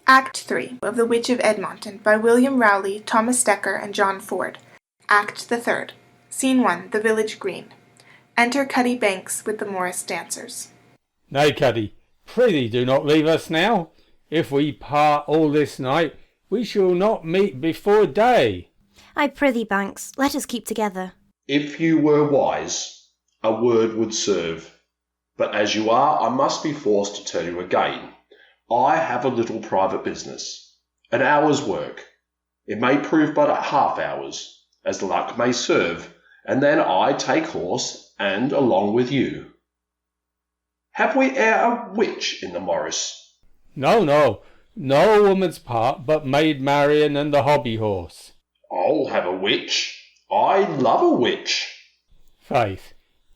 Act 3 of The Witch of Edmonton by William Rowley, Thomas Dekker, and John Ford. Act the 3rd. Scene 1, The Village Green. Enter Cuddy Banks with the Morris dancers. Nay, Cuddy, prithee do not leave us now. If we part all this night, we shall not meet before day. I prithee, Banks, let us keep together. If you were wise, a word would serve. But as you are, I must be forced to tell you again. I have a little private business, an hour's work. It may prove but at half hours, as the luck may serve, and then I take horse, and along with you. Have we e'er a witch in the Morris? No woman's part but Maid Marian and the hobby horse. I'll have a witch. I love a witch. Faith,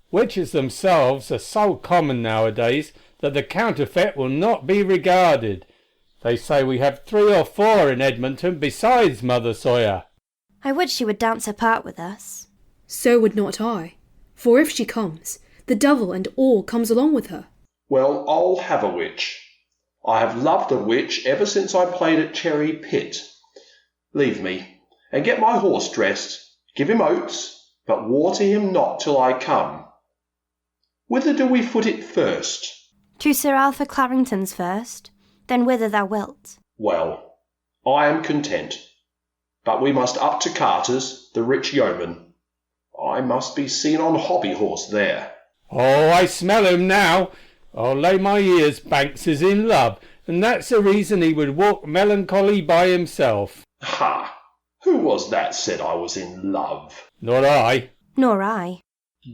witches themselves are so common nowadays that the counterfeit will not be regarded. They say we have 3 or 4 in Edmonton besides Mother Sawyer. I would she would dance her part with us. So would not I, for if she comes, the devil and all comes along with her. Well, I'll have a witch. I have loved a witch ever since I played at Cherry Pit. Leave me, and get my horse dressed. Give him oats, but water him not till I come. Whither do we foot it first? To Sir Arthur Clarrington's first, then whither thou wilt. Well, I am content. But we must up to Carter's, the rich yeoman. I must be seen on hobby horse there. Oh, I smell him now. I'll lay my ears Banks is in love, and that's the reason he would walk melancholy by himself. Ha! Who was that said I was in love? Not I. Nor I.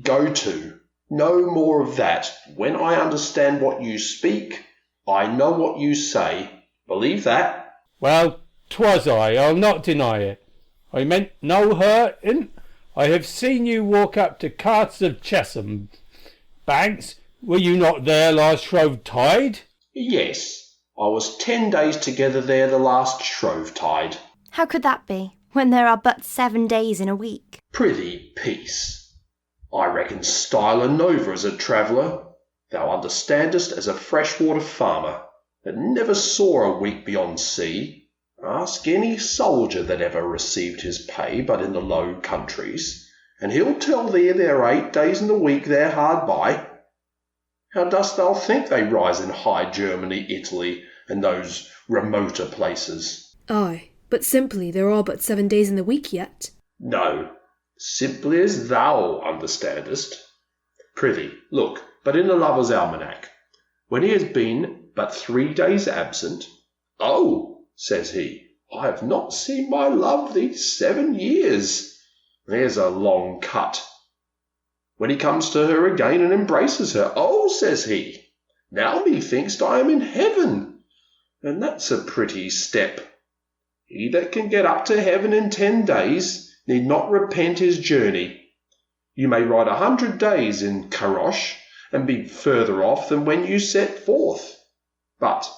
Go to. No more of that. When I understand what you speak, I know what you say. Believe that? Well, 'twas I'll not deny it. I meant no hurting. I have seen you walk up to Carts of Chesham. Banks, were you not there last Shrovetide? Yes, I was 10 days together there the last Shrovetide. How could that be, when there are but 7 days in a week? Prithee, peace. I reckon Styler Nova as a traveller. Thou understandest as a freshwater farmer, that never saw a week beyond sea. Ask any soldier that ever received his pay but in the Low Countries, and he'll tell thee there are 8 days in the week there hard by. How dost thou think they rise in High Germany, Italy, and those remoter places? Ay, but simply there are but 7 days in the week yet. No, simply as thou understandest. Prithee, look, but in the Lover's Almanac, when he has been but 3 days absent, "Oh," says he, "I have not seen my love these 7 years. There's a long cut." When he comes to her again and embraces her, "Oh," says he, "now methinks I am in heaven." And that's a pretty step. He that can get up to heaven in 10 days need not repent his journey. You may ride 100 days in Caroche and be further off than when you set forth. But,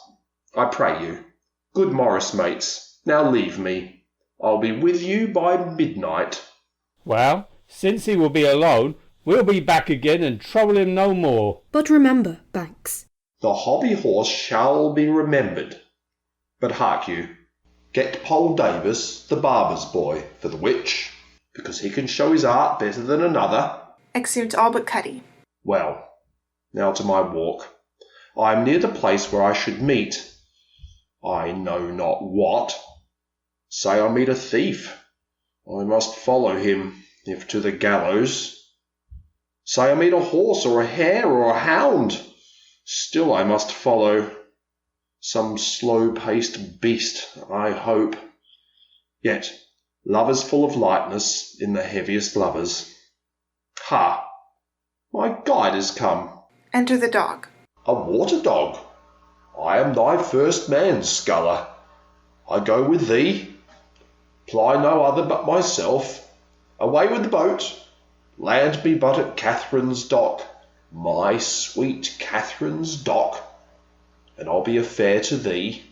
I pray you, good Morris mates, now leave me. I'll be with you by midnight. Well, since he will be alone, we'll be back again and trouble him no more. But remember, Banks. The hobby horse shall be remembered. But hark you, get Poll Davis, the barber's boy, for the witch, because he can show his art better than another. Exeunt all but Cuddy. Well, now to my walk. I am near the place where I should meet. I know not what. Say I meet a thief. I must follow him, if to the gallows. Say I meet a horse or a hare or a hound. Still I must follow. Some slow-paced beast, I hope. Yet love is full of lightness in the heaviest lovers. Ha! My guide is come. Enter the dog. A water dog. I am thy first man, sculler. I go with thee. Ply no other but myself. Away with the boat. Land me but at Catherine's dock, my sweet Catherine's dock, and I'll be a fare to thee.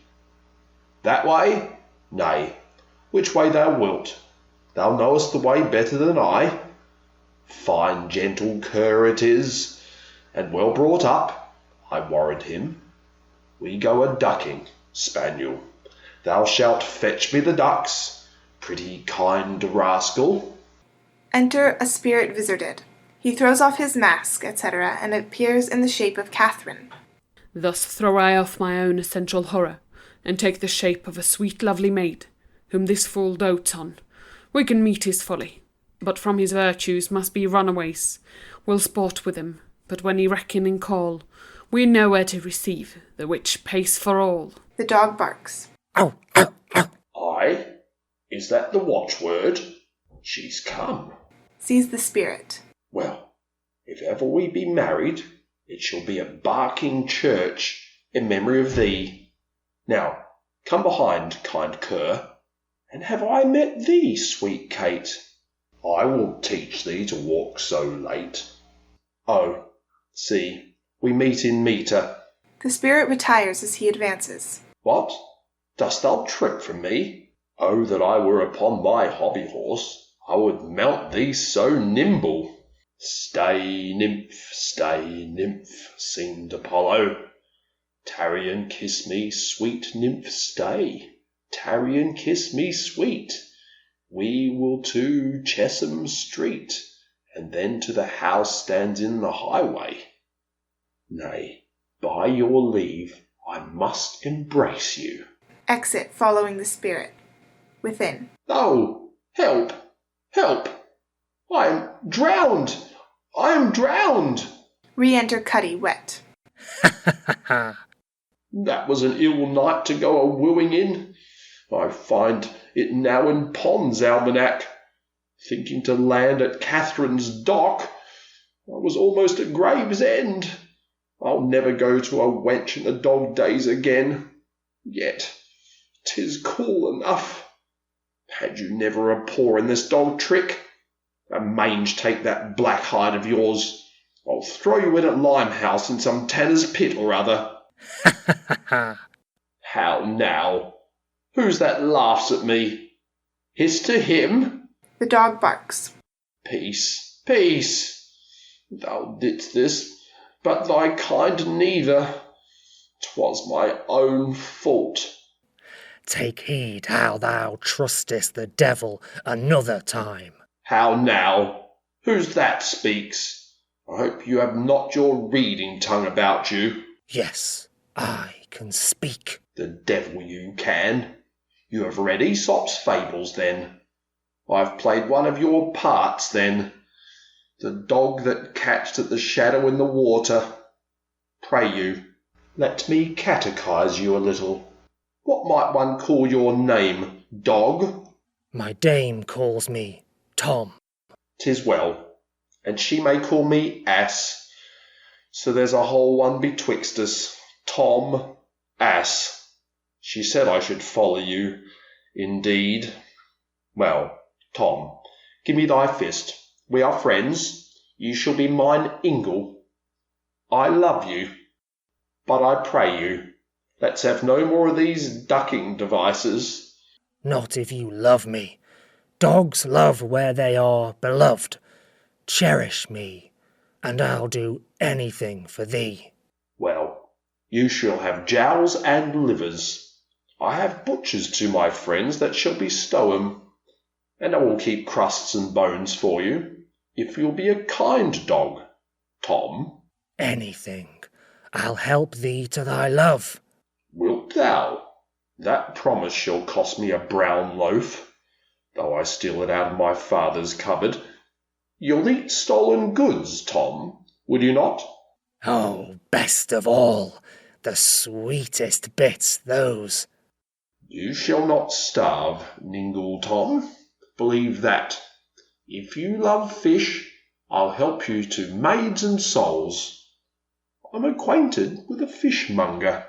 That way? Nay, which way thou wilt. Thou knowest the way better than I. Fine gentle cur it is, and well brought up, I warrant him. We go a ducking, spaniel. Thou shalt fetch me the ducks, pretty kind rascal. Enter a spirit wizarded. He throws off his mask, etc., and appears in the shape of Catherine. Thus throw I off my own essential horror, and take the shape of a sweet lovely maid, whom this fool dotes on. We can meet his folly, but from his virtues must be runaways. We'll sport with him, but when he reckon and call, we know where to receive, the witch pays for all. The dog barks. Ow, ow, ow. Aye, is that the watchword? She's come. Sees the spirit. Well, if ever we be married, it shall be a barking church in memory of thee. Now, come behind, kind cur, and have I met thee, sweet Kate? I will teach thee to walk so late. Oh, see, we meet in meter. The spirit retires as he advances. What? Dost thou trip from me? Oh, that I were upon my hobby horse, I would mount thee so nimble. Stay, nymph, singed Apollo. Tarry and kiss me, sweet nymph, stay. Tarry and kiss me, sweet. We will to Chesham Street, and then to the house stands in the highway. Nay, by your leave, I must embrace you. Exit following the spirit. Within. Oh, help! Help! I am drowned! I am drowned! Re-enter Cuddy, wet. That was an ill night to go a-wooing in. I find it now in Pond's almanac. Thinking to land at Catherine's dock, I was almost at Gravesend. I'll never go to a wench in the dog days again. Yet 'tis cool enough. Had you never a paw in this dog trick? A mange take that black hide of yours. I'll throw you in at Limehouse in some tanner's pit or other. How now? Who's that laughs at me? Hiss to him? The dog barks. Peace, peace. Thou didst this, but thy kind neither. 'Twas my own fault. Take heed how thou trustest the devil another time. How now? Who's that speaks? I hope you have not your reading tongue about you. Yes, I can speak. The devil you can. You have read Aesop's fables, then. I've played one of your parts, then. The dog that catched at the shadow in the water. Pray you, let me catechize you a little. What might one call your name, dog? My dame calls me Tom. 'Tis well, and she may call me ass. So there's a whole one betwixt us. Tom, ass. She said I should follow you, indeed. Well, Tom, give me thy fist. We are friends. You shall be mine ingle. I love you, but I pray you, let's have no more of these ducking devices. Not if you love me. Dogs love where they are beloved. Cherish me, and I'll do anything for thee. Well, you shall have jowls and livers. I have butchers to my friends that shall bestow 'em, and I will keep crusts and bones for you, if you'll be a kind dog, Tom. Anything. I'll help thee to thy love. Wilt thou? That promise shall cost me a brown loaf, though I steal it out of my father's cupboard. You'll eat stolen goods, Tom, will you not? Oh, best of all, the sweetest bits, those. You shall not starve, Ningle Tom. Believe that. If you love fish, I'll help you to maids and souls. I'm acquainted with a fishmonger.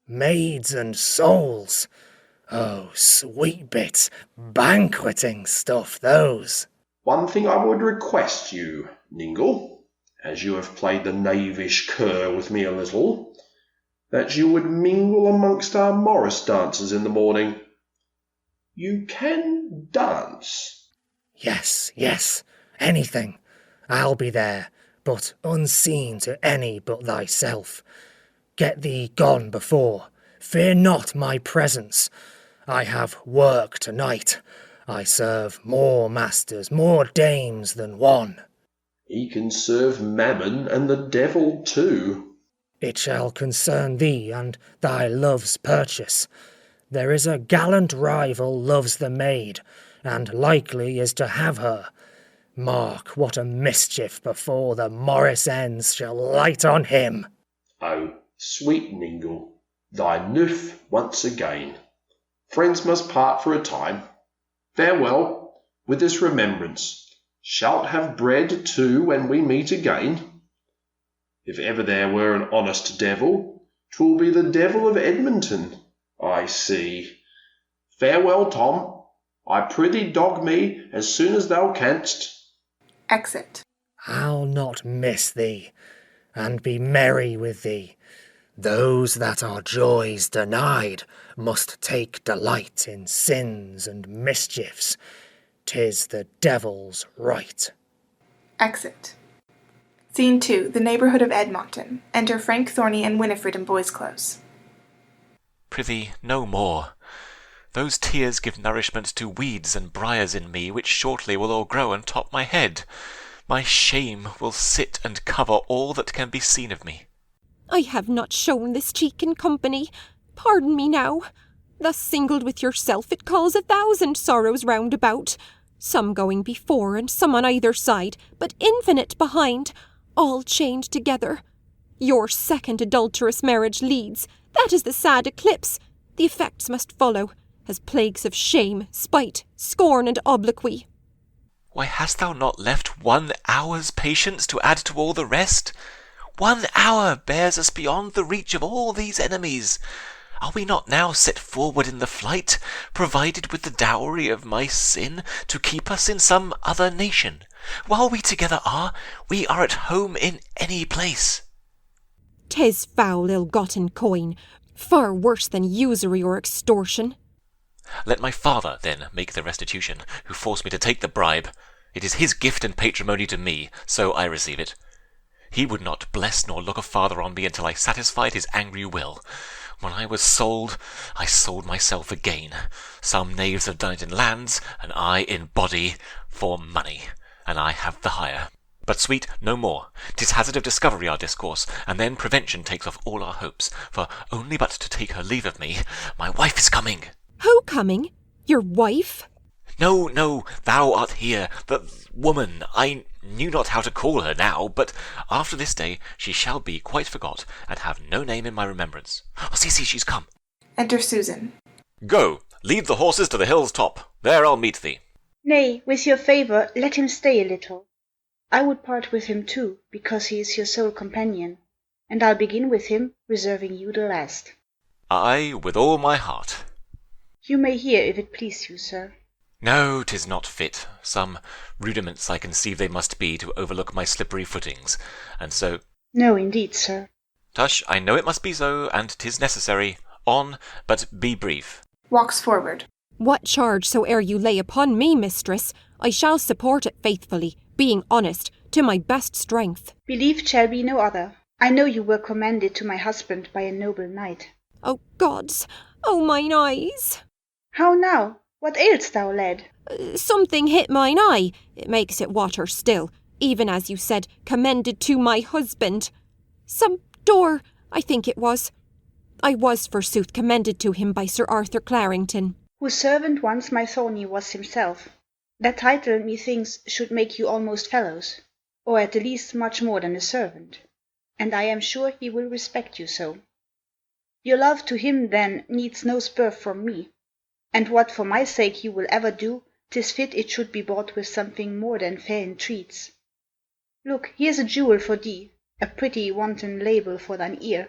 Maids and souls. Oh, sweet bits, banqueting stuff, those. One thing I would request you, Ningle, as you have played the knavish cur with me a little, that you would mingle amongst our Morris dancers in the morning. You can dance. Yes, yes, anything. I'll be there, but unseen to any but thyself. Get thee gone before. Fear not my presence. I have work tonight. I serve more masters, more dames than one. He can serve Mammon and the devil too. It shall concern thee and thy love's purchase. There is a gallant rival loves the maid, and likely is to have her. Mark what a mischief before the morris ends shall light on him. Oh, sweet Ningle, thy nymph once again. Friends must part for a time. Farewell, with this remembrance. Shalt have bread too when we meet again. If ever there were an honest devil, 'twill be the Devil of Edmonton, I see. Farewell, Tom. I prithee dog me as soon as thou canst. Exit. I'll not miss thee, and be merry with thee. Those that are joys denied must take delight in sins and mischiefs. 'Tis the devil's right. Exit. Scene 2. The neighbourhood of Edmonton. Enter Frank Thorny and Winnifred in boys' clothes. Prithee, no more. Those tears give nourishment to weeds and briars in me, which shortly will o'ergrow and top my head. My shame will sit and cover all that can be seen of me. I have not shown this cheek in company. Pardon me now. Thus singled with yourself it calls 1,000 sorrows round about, some going before and some on either side, but infinite behind, all chained together. Your second adulterous marriage leads, that is the sad eclipse. The effects must follow, as plagues of shame, spite, scorn, and obloquy. Why, hast thou not left 1 hour's patience to add to all the rest? 1 hour bears us beyond the reach of all these enemies. Are we not now set forward in the flight, provided with the dowry of my sin, to keep us in some other nation? While we together are, we are at home in any place. 'Tis foul ill-gotten coin, far worse than usury or extortion. Let my father, then, make the restitution, who forced me to take the bribe. It is his gift and patrimony to me, so I receive it. He would not bless nor look a farther on me until I satisfied his angry will. When I was sold, I sold myself again. Some knaves have done it in lands, and I in body, for money, and I have the hire. But, sweet, no more. 'Tis hazard of discovery our discourse, and then prevention takes off all our hopes. For only but to take her leave of me, my wife is coming. Who coming? Your wife? No, thou art here, the woman. I knew not how to call her now, but after this day she shall be quite forgot, and have no name in my remembrance. Oh, see, she's come. Enter Susan. Go, lead the horses to the hill's top. There I'll meet thee. Nay, with your favour, let him stay a little. I would part with him too, because he is your sole companion, and I'll begin with him, reserving you the last. Ay, with all my heart. You may hear, if it please you, sir. No, 'tis not fit. Some rudiments I conceive they must be to overlook my slippery footings, and so— No, indeed, sir. Tush, I know it must be so, and 'tis necessary. On, but be brief. Walks forward. What charge soe'er you lay upon me, mistress, I shall support it faithfully, being honest, to my best strength. Believed shall be no other. I know you were commended to my husband by a noble knight. O gods! O mine eyes! How now? What ails thou, lad? Something hit mine eye. It makes it water still, even as you said, commended to my husband. Some door, I think it was. I was, forsooth, commended to him by Sir Arthur Clarrington. Whose servant once my Thorny was himself. That title, methinks, should make you almost fellows, or at the least much more than a servant, and I am sure he will respect you so. Your love to him, then, needs no spur from me, and what for my sake you will ever do, 'tis fit it should be bought with something more than fair entreats. Look, here's a jewel for thee, a pretty wanton label for thine ear,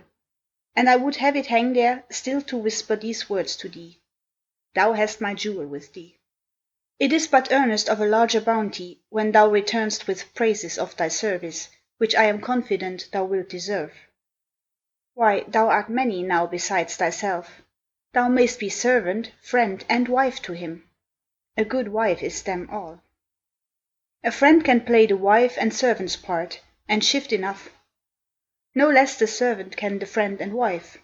and I would have it hang there, still to whisper these words to thee. Thou hast my jewel with thee. It is but earnest of a larger bounty, when thou returnest with praises of thy service, which I am confident thou wilt deserve. Why, thou art many now besides thyself. Thou mayst be servant, friend, and wife to him. A good wife is them all. A friend can play the wife and servant's part, and shift enough. No less the servant can the friend and wife.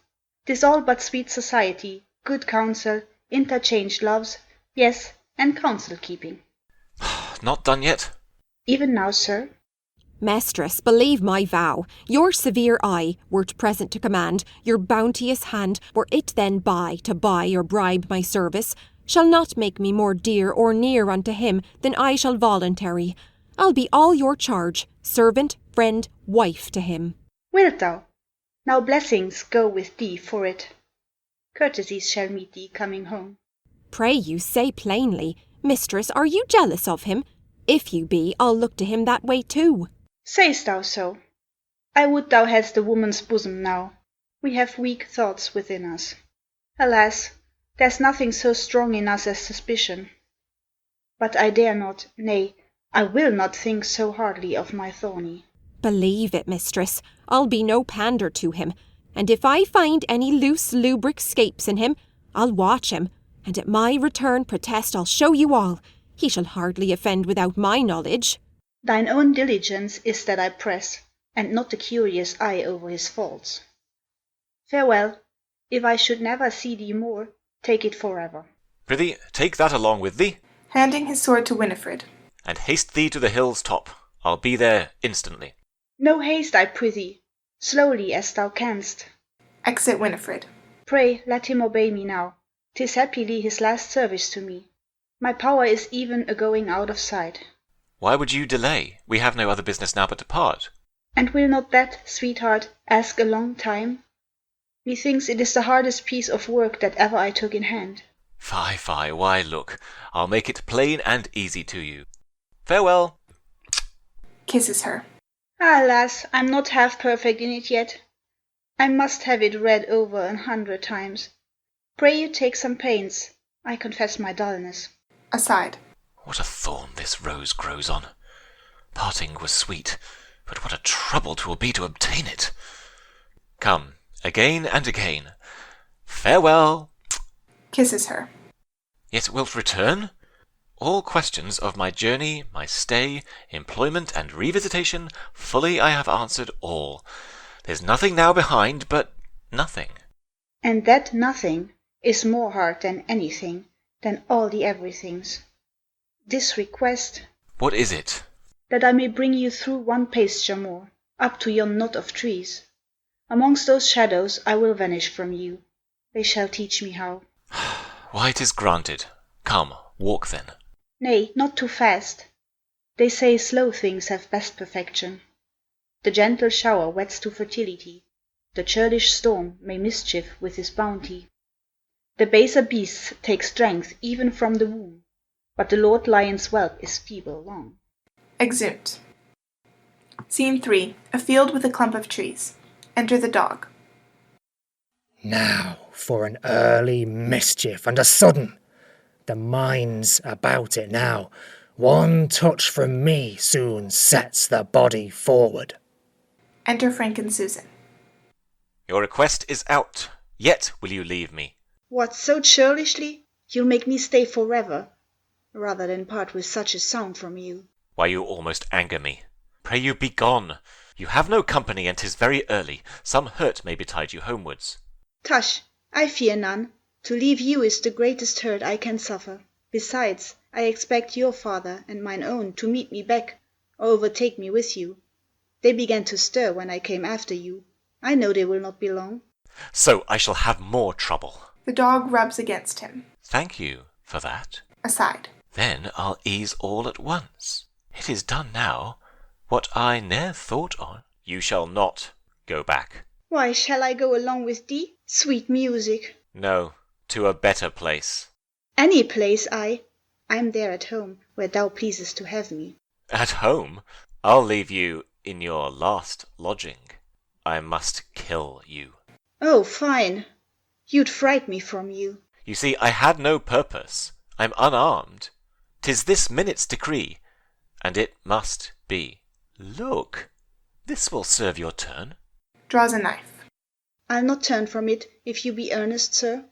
'Tis all but sweet society, good counsel, interchanged loves, yes, and counsel-keeping. Not done yet? Even now, sir? Mistress, believe my vow, your severe eye were't present to command, your bounteous hand were it then to buy or bribe my service, shall not make me more dear or near unto him than I shall voluntary. I'll be all your charge, servant, friend, wife to him. Wilt thou? Now blessings go with thee for it. Courtesies shall meet thee coming home. Pray you say plainly, mistress, are you jealous of him? If you be, I'll look to him that way too. Say'st thou so? I would thou hadst a woman's bosom now. We have weak thoughts within us. Alas, there's nothing so strong in us as suspicion. But I dare not, nay, I will not think so hardly of my Thorny. Believe it, mistress, I'll be no pander to him, and if I find any loose lubric scapes in him, I'll watch him, and at my return protest I'll show you all. He shall hardly offend without my knowledge. Thine own diligence is that I press, and not the curious eye over his faults. Farewell. If I should never see thee more, take it forever. Prithee, take that along with thee. Handing his sword to Winnifred. And haste thee to the hill's top. I'll be there instantly. No haste, I prithee. Slowly as thou canst. Exit Winnifred. Pray let him obey me now. 'Tis happily his last service to me. My power is even a-going out of sight. Why would you delay? We have no other business now but to part. And will not that, sweetheart, ask a long time? Methinks it is the hardest piece of work that ever I took in hand. Fie, why look, I'll make it plain and easy to you. Farewell. Kisses her. Alas, I'm not half perfect in it yet. I must have it read over 100 times. Pray you take some pains. I confess my dullness. Aside. What a thorn this rose grows on. Parting was sweet, but what a trouble 'twill be to obtain it. Come, again and again. Farewell. Kisses her. Yet wilt return? All questions of my journey, my stay, employment, and revisitation, fully I have answered all. There's nothing now behind but nothing. And that nothing is more hard than anything, than all the everythings. This request. What is it? That I may bring you through one pasture more, up to yon knot of trees. Amongst those shadows I will vanish from you. They shall teach me how. Why, 'tis granted. Come, walk then. Nay, not too fast. They say slow things have best perfection. The gentle shower wets to fertility. The churlish storm may mischief with his bounty. The baser beasts take strength even from the womb, but the Lord Lion's whelp is feeble long. Exeunt. Scene 3. A field with a clump of trees. Enter the dog. Now for an early mischief and a sudden. The mind's about it now. One touch from me soon sets the body forward. Enter Frank and Susan. Your request is out. Yet will you leave me? What, so churlishly? You'll make me stay forever, rather than part with such a sound from you. Why, you almost anger me. Pray you be gone. You have no company, and 'tis very early. Some hurt may betide you homewards. Tush, I fear none. To leave you is the greatest hurt I can suffer. Besides, I expect your father and mine own to meet me back, or overtake me with you. They began to stir when I came after you. I know they will not be long. So I shall have more trouble. The dog rubs against him. Thank you for that. Aside. Then I'll ease all at once. It is done now. What I ne'er thought on. You shall not go back. Why, shall I go along with thee? Sweet music. No, to a better place. Any place, I'm there at home, where thou pleasest to have me. At home? I'll leave you in your last lodging. I must kill you. Oh, fine. You'd fright me from you. You see, I had no purpose. I'm unarmed. 'Tis this minute's decree, and it must be. Look, this will serve your turn. Draws a knife. I'll not turn from it, if you be earnest, sir.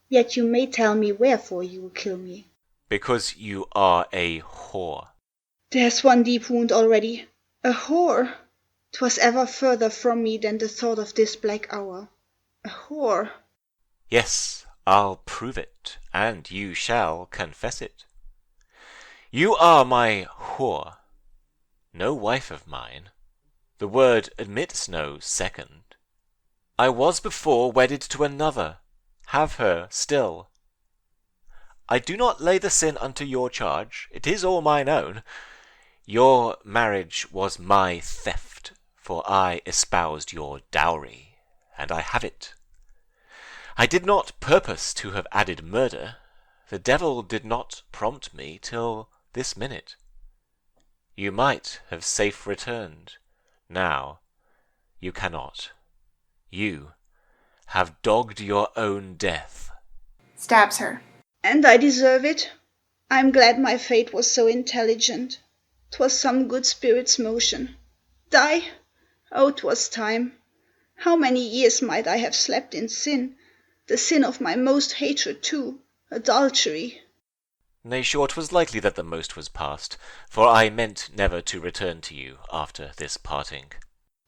Yet you may tell me wherefore you will kill me. Because you are a whore. There's one deep wound already. A whore! 'Twas ever further from me than the thought of this black hour. A whore! Yes, I'll prove it, and you shall confess it. You are my whore, no wife of mine. The word admits no second. I was before wedded to another, have her still. I do not lay the sin unto your charge, it is all mine own. Your marriage was my theft, for I espoused your dowry, and I have it. I did not purpose to have added murder. The devil did not prompt me till this minute. You might have safe returned. Now you cannot. You have dogged your own death. Stabs her. And I deserve it. I'm glad my fate was so intelligent. 'Twas some good spirit's motion. Die? Oh, 'twas time. How many years might I have slept in sin? The sin of my most hatred too, adultery. Nay, sure, 'twas likely that the most was past, for I meant never to return to you after this parting.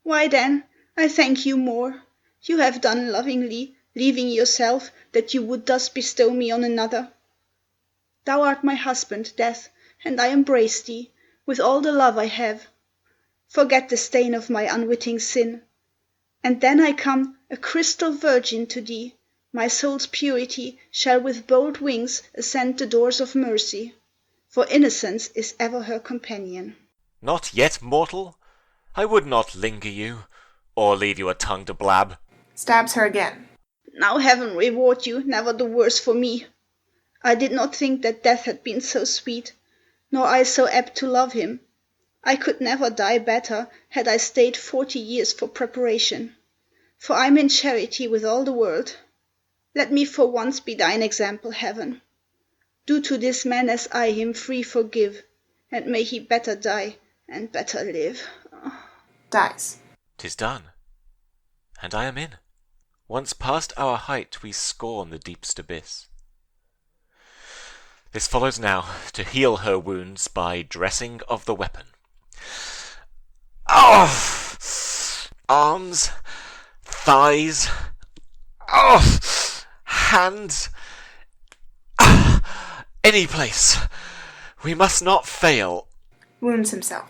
Why then, I thank you more. You have done lovingly, leaving yourself, that you would thus bestow me on another. Thou art my husband, Death, and I embrace thee, with all the love I have. Forget the stain of my unwitting sin. And then I come, a crystal virgin to thee. My soul's purity shall with bold wings ascend the doors of mercy, for innocence is ever her companion. Not yet, mortal? I would not linger you, or leave you a tongue to blab. Stabs her again. Now heaven reward you, never the worse for me. I did not think that death had been so sweet, nor I so apt to love him. I could never die better, had I stayed 40 years for preparation. For I'm in charity with all the world. Let me for once be thine example, heaven. Do to this man as I him free forgive, and may he better die and better live. Dies. 'Tis done, and I am in. Once past our height, we scorn the deepest abyss. This follows now, to heal her wounds by dressing of the weapon. Oh! Arms, thighs, oh! Hands, any place. We must not fail. Wounds himself.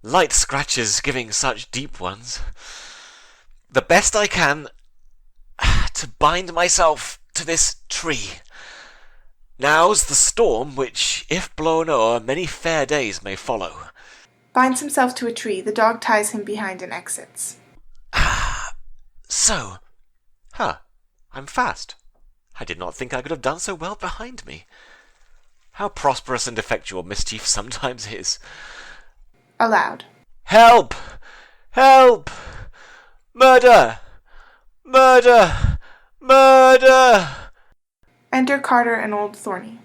Light scratches giving such deep ones. The best I can to bind myself to this tree. Now's the storm which, if blown o'er, many fair days may follow. Binds himself to a tree. The dog ties him behind and exits. So. I'm fast. I did not think I could have done so well behind me. How prosperous and effectual mischief sometimes is. Aloud. Help! Help! Murder! Murder! Murder! Enter Carter and Old Thorny.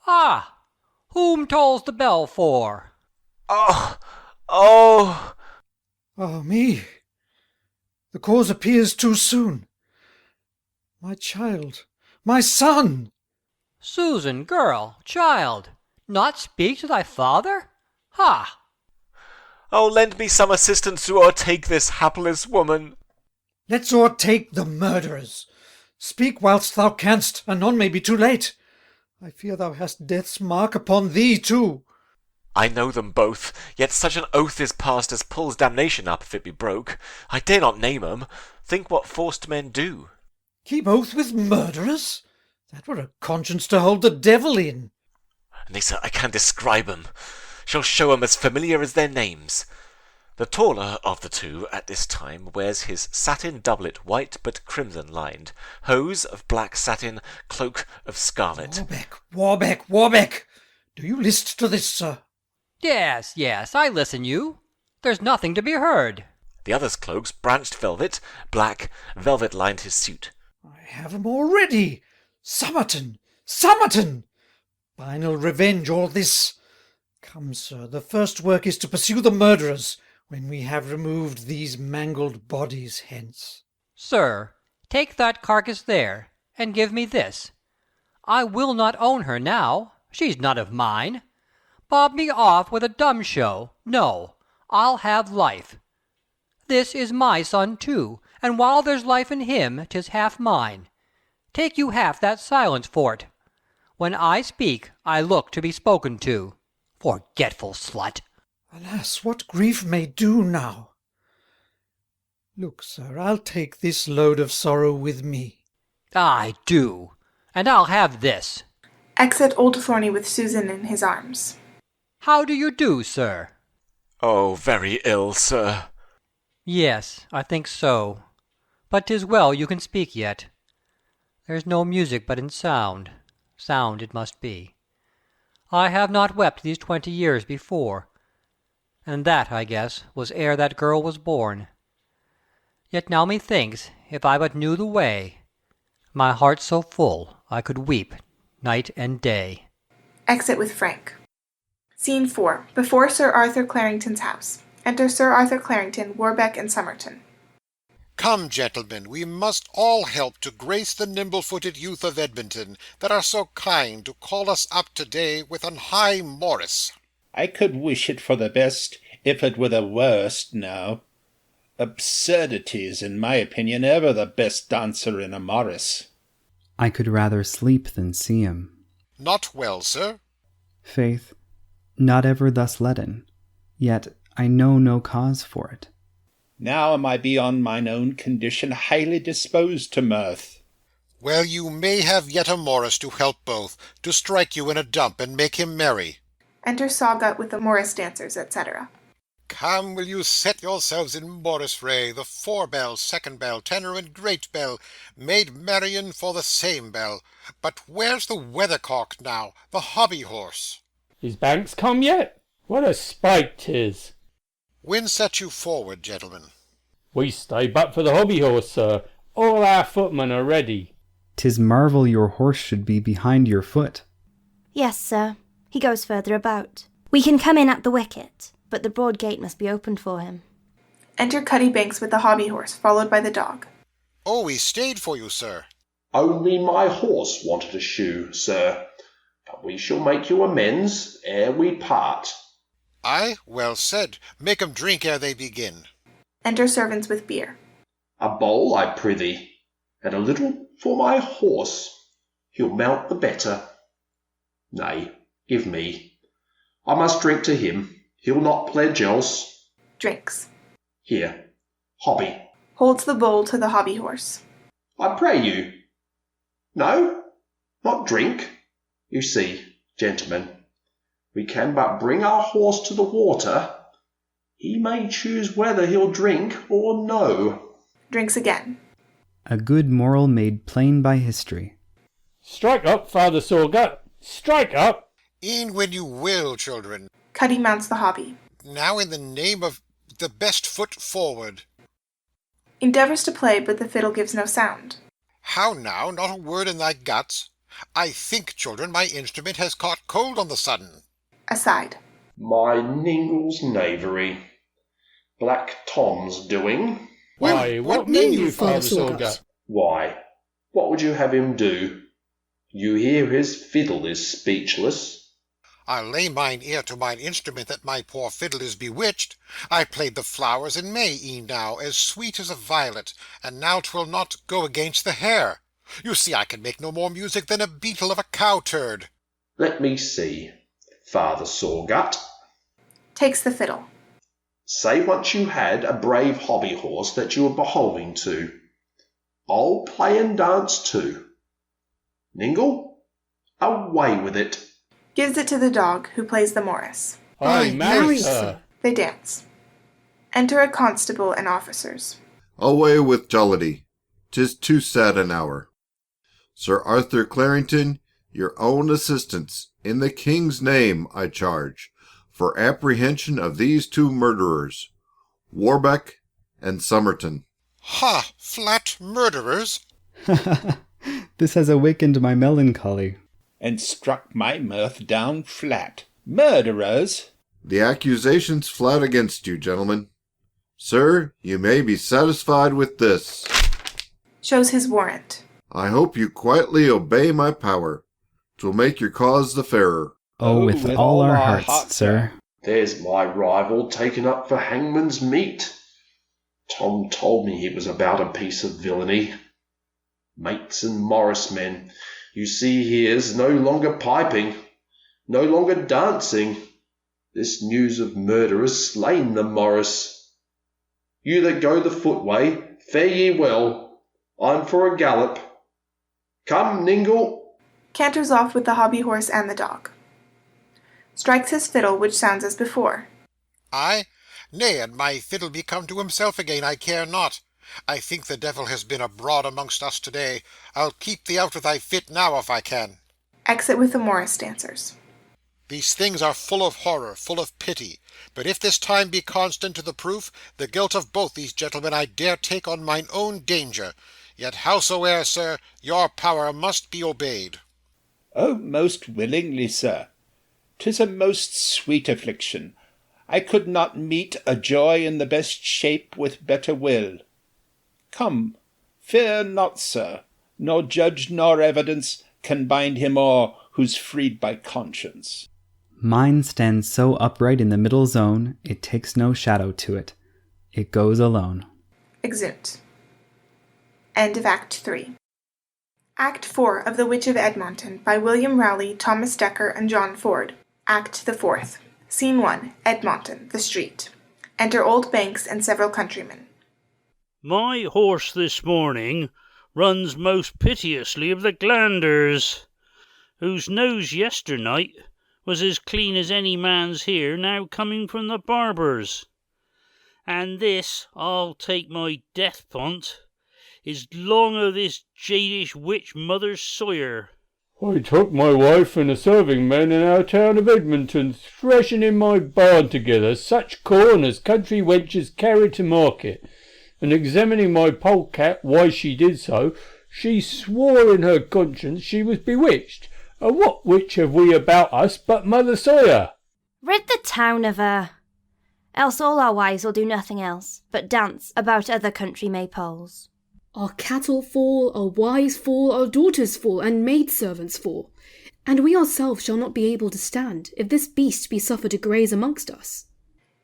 Ah! Whom tolls the bell for? Oh! Ah, me! The cause appears too soon. My child, my son! Susan, girl, child, not speak to thy father? Ha! Oh, lend me some assistance to o'ertake this hapless woman. Let's o'ertake the murderers. Speak whilst thou canst, anon may be too late. I fear thou hast death's mark upon thee too. I know them both, yet such an oath is passed as pulls damnation up if it be broke. I dare not name 'em. Think what forced men do. Keep oath with murderers? That were a conscience to hold the devil in. Nay, sir, I can describe 'em. Shall show 'em as familiar as their names. The taller of the two at this time wears his satin doublet white but crimson lined, hose of black satin, cloak of scarlet. Warbeck! Do you list to this, sir? Yes, I listen you. There's nothing to be heard. The other's cloak's branched velvet, black, velvet lined his suit. I have 'em already. Somerton! Final revenge all this. Come, sir, the first work is to pursue the murderers, when we have removed these mangled bodies hence. Sir, take that carcass there, and give me this. I will not own her now. She's none of mine. Bob me off with a dumb show. No, I'll have life. This is my son too, and while there's life in him, 'tis half mine. Take you half that silence for't. When I speak, I look to be spoken to. Forgetful slut! Alas, what grief may do now! Look, sir, I'll take this load of sorrow with me. I do, and I'll have this. Exit Old Thorny with Susan in his arms. How do you do, sir? Oh, very ill, sir. Yes, I think so. But 'tis well you can speak yet. There's no music but in sound. Sound it must be. I have not wept these 20 years before, and that, I guess, was ere that girl was born. Yet now methinks, if I but knew the way, my heart's so full I could weep night and day. Exit with Frank. Scene 4. Before Sir Arthur Clarrington's house. Enter Sir Arthur Clarrington, Warbeck, and Somerton. Come, gentlemen, we must all help to grace the nimble-footed youth of Edmonton, that are so kind to call us up to-day with an high Morris. I could wish it for the best, if it were the worst, now. Absurdity's, in my opinion, ever the best dancer in a Morris. I could rather sleep than see him. Not well, sir? Faith, not ever thus leaden, yet I know no cause for it. Now am I beyond mine own condition highly disposed to mirth. Well, you may have yet a Morris to help both, to strike you in a dump and make him merry. Enter Sawgut with the Morris dancers, etc. Come, will you set yourselves in Morris fray, the 4-bell, 2nd-bell, tenor, and great bell, made merryin for the same bell. But where's the weathercock now, the hobby-horse? Is Banks come yet? What a spite 'tis! When set you forward, gentlemen? We stay but for the hobby-horse, sir. All our footmen are ready. 'Tis marvel your horse should be behind your foot. Yes, sir. He goes further about. We can come in at the wicket, but the broad gate must be opened for him. Enter Cuddy Banks with the hobby-horse, followed by the dog. Oh, he stayed for you, sir. Only my horse wanted a shoe, sir. But we shall make you amends ere we part. Aye, well said. Make 'em drink ere they begin. Enter servants with beer. A bowl, I prithee, and a little for my horse. He'll mount the better. Nay, give me. I must drink to him. He'll not pledge else. Drinks. Here, hobby. Holds the bowl to the hobby-horse. I pray you. No, not drink. You see, gentlemen, we can but bring our horse to the water. He may choose whether he'll drink or no. Drinks again. A good moral made plain by history. Strike up, Father Sawgut. Strike up. E'en when you will, children. Cuddy mounts the hobby. Now in the name of the best foot forward. Endeavours to play, but the fiddle gives no sound. How now, not a word in thy guts? I think, children, my instrument has caught cold on the sudden. Aside. My Ningle's knavery. Black Tom's doing. Why, what mean you, Father Sawgut? Why, what would you have him do? You hear his fiddle is speechless. I'll lay mine ear to mine instrument that my poor fiddle is bewitched. I played the flowers in May e'en now, as sweet as a violet, and now 'twill not go against the hair. You see I can make no more music than a beetle of a cow-turd. Let me see, Father Sawgut. Takes the fiddle. Say once you had a brave hobby-horse that you were behoving to. I'll play and dance too. Ningle, away with it. Gives it to the dog, who plays the Morris. Aye, marry, sir. They dance. Enter a constable and officers. Away with jollity. 'Tis too sad an hour. Sir Arthur Clarrington, your own assistance, in the king's name I charge, for apprehension of these 2 murderers, Warbeck and Somerton. Ha! Flat murderers! This has awakened my melancholy. And struck my mirth down flat. Murderers! The accusation's flat against you, gentlemen. Sir, you may be satisfied with this. Shows his warrant. I hope you quietly obey my power. 'Twill make your cause the fairer. Oh, with all our hearts, sir. There's my rival taken up for hangman's meat. Tom told me it was about a piece of villainy. Mates and Morris men, you see here's no longer piping, no longer dancing. This news of murder has slain the Morris. You that go the footway, fare ye well. I'm for a gallop. Come, Ningle. Canters off with the hobby horse and the dog. Strikes his fiddle, which sounds as before. I? Nay, and my fiddle be come to himself again, I care not. I think the devil has been abroad amongst us to-day. I'll keep thee out of thy fit now, if I can. Exit with the Morris dancers. These things are full of horror, full of pity. But if this time be constant to the proof, the guilt of both these gentlemen I dare take on mine own danger. Yet howsoe'er, sir, your power must be obeyed. Oh, most willingly, sir. 'Tis a most sweet affliction. I could not meet a joy in the best shape with better will. Come, fear not, sir, nor judge nor evidence can bind him o'er who's freed by conscience. Mine stands so upright in the middle zone, it takes no shadow to it. It goes alone. Exeunt. End of Act 3. Act 4 of The Witch of Edmonton by William Rowley, Thomas Dekker, and John Ford. Act the 4th. Scene 1. Edmonton, the street. Enter Old Banks and several countrymen. My horse this morning runs most piteously of the glanders, whose nose yesternight was as clean as any man's here now coming from the barber's. And this, I'll take my death pont, is long o' this jadish witch Mother Sawyer. I took my wife and the serving men in our town of Edmonton threshing in my barn together such corn as country wenches carry to market, and examining my polecat why she did so, she swore in her conscience she was bewitched. And what witch have we about us but Mother Sawyer? Rid the town of her. Else all our wives will do nothing else but dance about other country maypoles. Our cattle fall, our wives fall, our daughters fall, and maidservants fall. And we ourselves shall not be able to stand, if this beast be suffered to graze amongst us.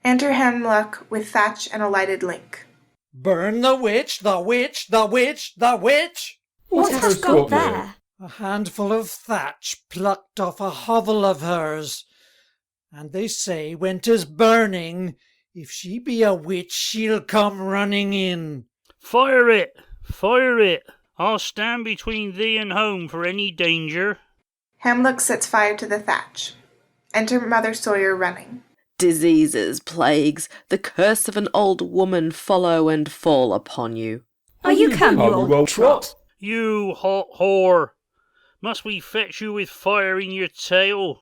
Enter Hamlock with thatch and a lighted link. Burn the witch, the witch, the witch, the witch! What hast got there? A handful of thatch plucked off a hovel of hers. And they say when 'tis burning, if she be a witch, she'll come running in. Fire it! Fire it! I'll stand between thee and home for any danger. Hamlock sets fire to the thatch. Enter Mother Sawyer running. Diseases, plagues, the curse of an old woman follow and fall upon you. Are you come, you old trot? You hot whore! Must we fetch you with fire in your tail?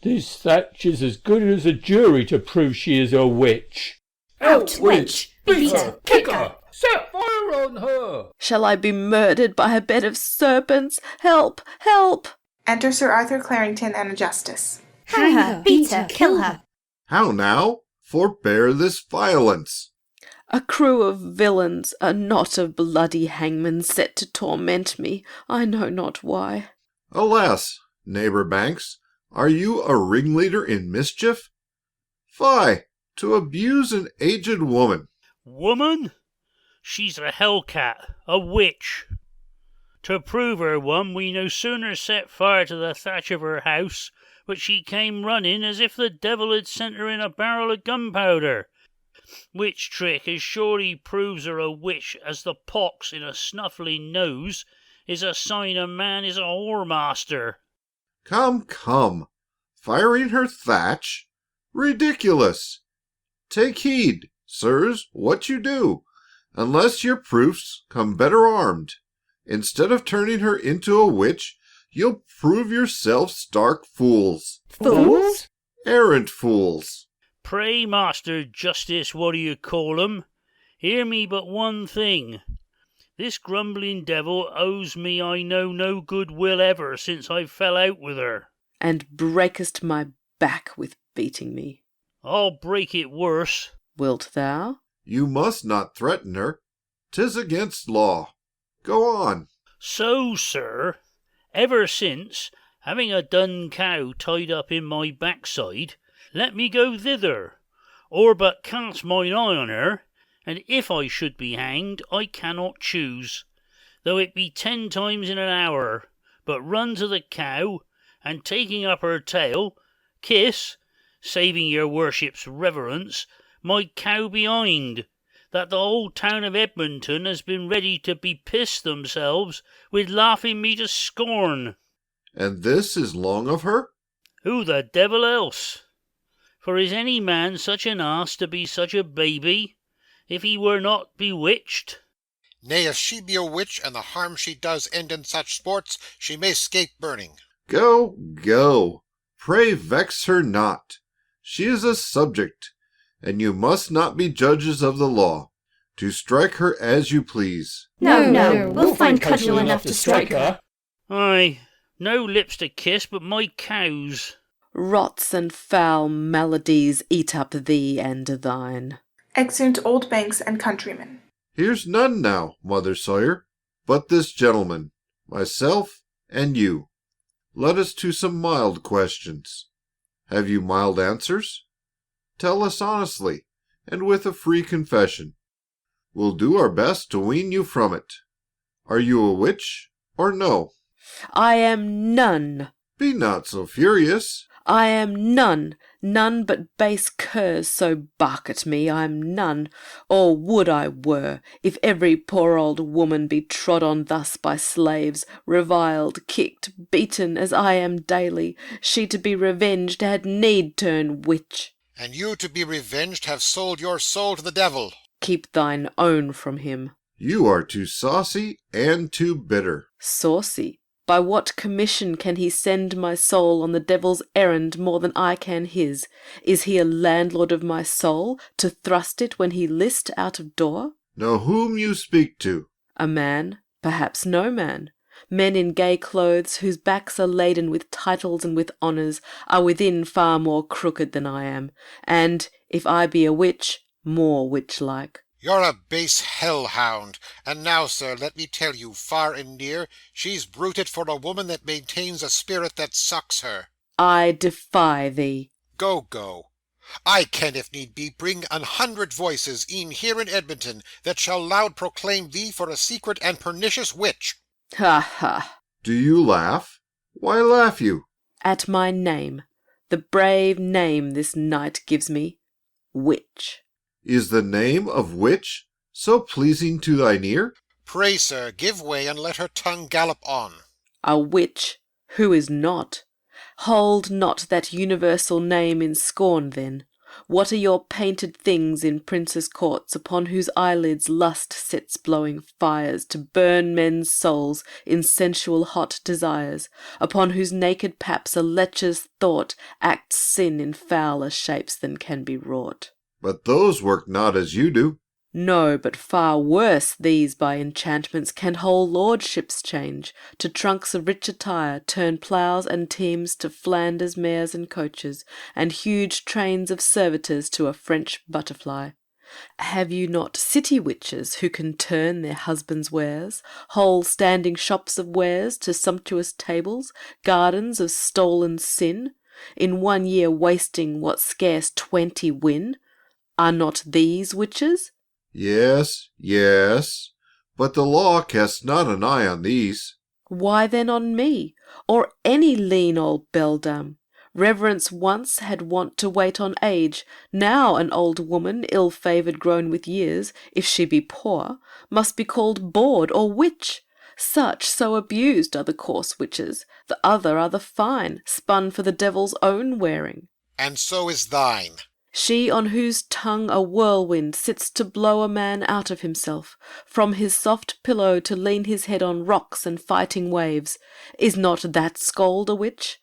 This thatch is as good as a jury to prove she is a witch. Out, witch! Beat her! Kick her! Set fire on her! Shall I be murdered by a bed of serpents? Help! Help! Enter Sir Arthur Clarrington and a justice. Hang her! Beat her! Kill her! How now? Forbear this violence. A crew of villains, a knot of bloody hangmen set to torment me, I know not why. Alas, neighbour Banks, are you a ringleader in mischief? Fie, to abuse an aged woman. Woman? She's a hellcat, a witch. To prove her one, we no sooner set fire to the thatch of her house, but she came running as if the devil had sent her in a barrel of gunpowder. Which trick as surely proves her a witch as the pox in a snuffling nose is a sign a man is a whoremaster. Come, come, firing her thatch? Ridiculous! Take heed, sirs, what you do, unless your proofs come better armed. Instead of turning her into a witch, you'll prove yourselves stark fools. Fools? Errant fools. Pray, Master Justice, what do you call 'em? Hear me but one thing. This grumbling devil owes me I know no good will ever since I fell out with her. And breakest my back with beating me. I'll break it worse. Wilt thou? You must not threaten her. 'Tis against law. Go on. So, sir, ever since, having a dun cow tied up in my backside, let me go thither, or but cast mine eye on her, and if I should be hanged, I cannot choose, though it be 10 times in an hour, but run to the cow, and taking up her tail, kiss, saving your worship's reverence, my cow behind, that the whole town of Edmonton has been ready to be pissed themselves with laughing me to scorn. And this is long of her? Who the devil else? For is any man such an ass to be such a baby, if he were not bewitched? Nay, if she be a witch, and the harm she does end in such sports, she may 'scape burning. Go, go. Pray vex her not. She is a subject, and you must not be judges of the law, to strike her as you please. No, we'll find cudgel enough to strike her. Aye, no lips to kiss but my cow's. Rots and foul melodies eat up thee and thine. Exeunt Old Banks and Countryman. Here's none now, Mother Sawyer, but this gentleman, myself, and you. Let us to some mild questions. Have you mild answers? Tell us honestly, and with a free confession. We'll do our best to wean you from it. Are you a witch, or no? I am none. Be not so furious. I am none but base curs so bark at me. I'm none, or would I were, if every poor old woman be trod on thus by slaves, reviled, kicked, beaten, as I am daily. She to be revenged had need turn witch. And you to be revenged have sold your soul to the devil. Keep thine own from him. You are too saucy and too bitter. Saucy? By what commission can he send my soul on the devil's errand more than I can his? Is he a landlord of my soul, to thrust it when he list out of door? Know whom you speak to. A man, perhaps no man. Men in gay clothes, whose backs are laden with titles and with honours, are within far more crooked than I am, and, if I be a witch, more witch-like. You're a base hell-hound. And now, sir, let me tell you, far and near, she's bruited for a woman that maintains a spirit that sucks her. I defy thee. Go, go. I can, if need be, bring 100 voices, e'en here in Edmonton, that shall loud proclaim thee for a secret and pernicious witch. Ha, ha. Do you laugh? Why laugh you? At my name, the brave name this night gives me, witch. Is the name of witch so pleasing to thine ear? Pray, sir, give way, and let her tongue gallop on. A witch, who is not? Hold not that universal name in scorn, then. What are your painted things in princes' courts, upon whose eyelids lust sits blowing fires to burn men's souls in sensual hot desires, upon whose naked paps a lecher's thought acts sin in fouler shapes than can be wrought? But those work not as you do. No, but far worse these by enchantments can whole lordships change, to trunks of rich attire turn ploughs and teams to Flanders mares and coaches, and huge trains of servitors to a French butterfly. Have you not city witches who can turn their husbands' wares, whole standing shops of wares to sumptuous tables, gardens of stolen sin, in 1 year wasting what scarce 20 win? Are not these witches? Yes, yes, but the law casts not an eye on these. Why then on me, or any lean old beldam? Reverence once had wont to wait on age, now an old woman, ill-favoured grown with years, if she be poor, must be called bawd or witch. Such so abused are the coarse witches, the other are the fine, spun for the devil's own wearing. And so is thine. She on whose tongue a whirlwind sits to blow a man out of himself, from his soft pillow to lean his head on rocks and fighting waves, is not that scold a witch?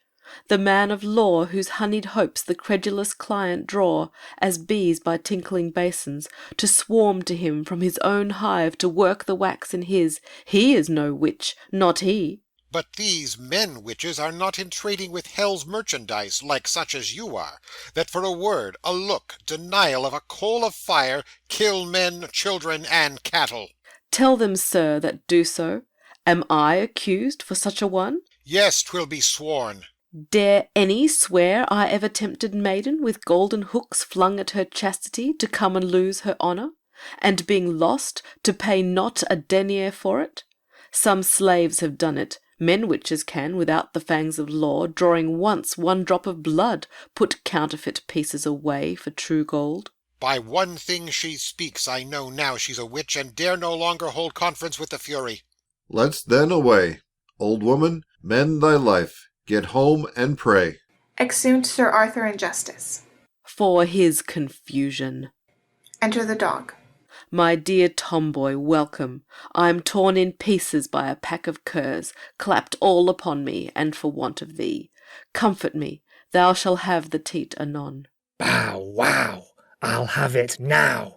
The man of law whose honeyed hopes the credulous client draw, as bees by tinkling basins, to swarm to him from his own hive to work the wax in his, he is no witch, not he. But these men witches are not in trading with hell's merchandise, like such as you are, that for a word, a look, denial of a coal of fire, kill men, children, and cattle. Tell them, sir, that do so. Am I accused for such a one? Yes, 'twill be sworn. Dare any swear I ever tempted maiden with golden hooks flung at her chastity to come and lose her honour? and being lost, to pay not a denier for it? Some slaves have done it, men witches can, without the fangs of law, drawing once one drop of blood, put counterfeit pieces away for true gold. By one thing she speaks, I know now she's a witch, and dare no longer hold conference with the Fury. Let's then away. Old woman, mend thy life. Get home and pray. Exeunt Sir Arthur and Justice. For his confusion. Enter the dog. My dear tomboy, welcome. I am torn in pieces by a pack of curs, clapped all upon me, and for want of thee. Comfort me, thou shalt have the teat anon. Bow wow, I'll have it now.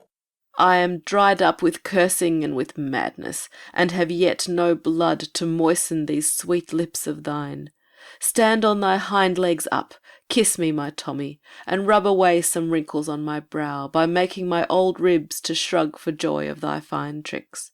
I am dried up with cursing and with madness, and have yet no blood to moisten these sweet lips of thine. Stand on thy hind legs up, kiss me, my Tommy, and rub away some wrinkles on my brow, by making my old ribs to shrug for joy of thy fine tricks.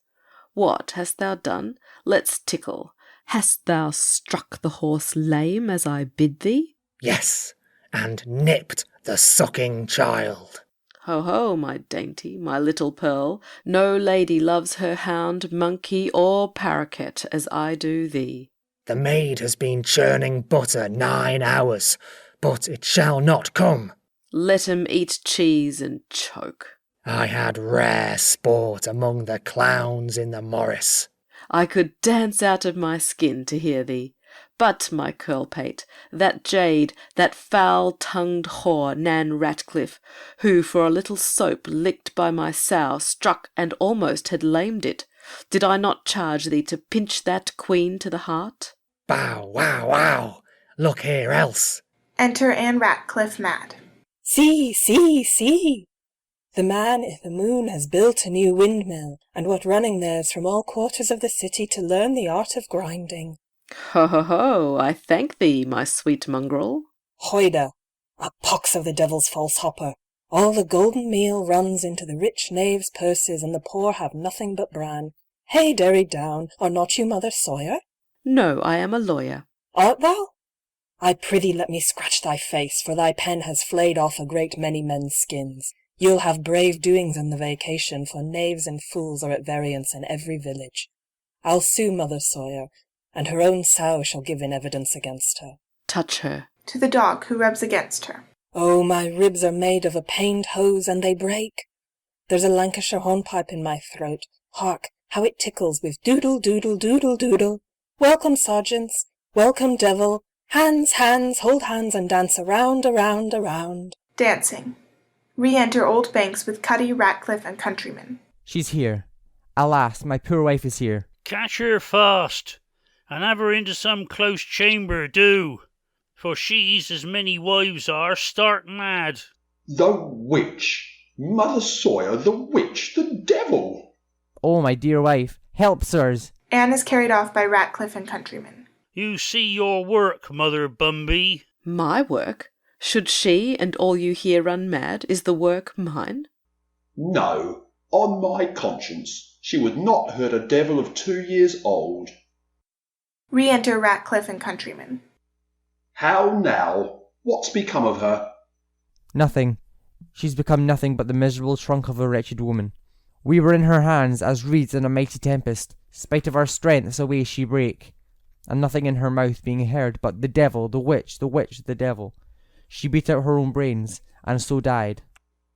What hast thou done? Let's tickle. Hast thou struck the horse lame as I bid thee? Yes, and nipped the sucking child. Ho, ho, my dainty, my little pearl, no lady loves her hound, monkey, or paroquet as I do thee. The maid has been churning butter 9 hours, but it shall not come. Let 'em eat cheese and choke. I had rare sport among the clowns in the Morris. I could dance out of my skin to hear thee. But, my curl-pate, that jade, that foul-tongued whore, Nan Ratcliffe, who for a little soap licked by my sow struck and almost had lamed it, did I not charge thee to pinch that queen to the heart? Bow wow wow, look here else. Enter Anne Ratcliffe mad. See, see, see! The man i' the moon has built a new windmill, and what running there's from all quarters of the city to learn the art of grinding. Ho, ho, ho, I thank thee, my sweet mongrel. Hoida, a pox of the devil's false hopper! All the golden meal runs into the rich knaves' purses, and the poor have nothing but bran. Hey, derry down, are not you Mother Sawyer? No, I am a lawyer. Art thou? I prithee let me scratch thy face, for thy pen has flayed off a great many men's skins. You'll have brave doings in the vacation, for knaves and fools are at variance in every village. I'll sue Mother Sawyer, and her own sow shall give in evidence against her. Touch her. To the dog, who rubs against her. Oh, my ribs are made of a paned hose, and they break. There's a Lancashire hornpipe in my throat. Hark, how it tickles with doodle, doodle, doodle, doodle. Welcome, sergeants. Welcome, devil. Hands, hands, hold hands and dance around, around, around. Dancing. Re-enter Old Banks with Cuddy, Ratcliffe, and countrymen. She's here. Alas, my poor wife is here. Catch her fast, and have her into some close chamber, do, for she's, as many wives are, stark mad. The witch! Mother Sawyer, the witch, the devil! Oh, my dear wife, help, sirs! Anne is carried off by Ratcliffe and countrymen. You see your work, Mother Bumby. My work? Should she and all you here run mad? Is the work mine? No, on my conscience, she would not hurt a devil of 2 years old. Re-enter Ratcliffe and countrymen. How now? What's become of her? Nothing. She's become nothing but the miserable trunk of a wretched woman. We were in her hands as reeds in a mighty tempest, spite of our strengths away she brake, and nothing in her mouth being heard but the devil, the witch, the devil. She beat out her own brains, and so died.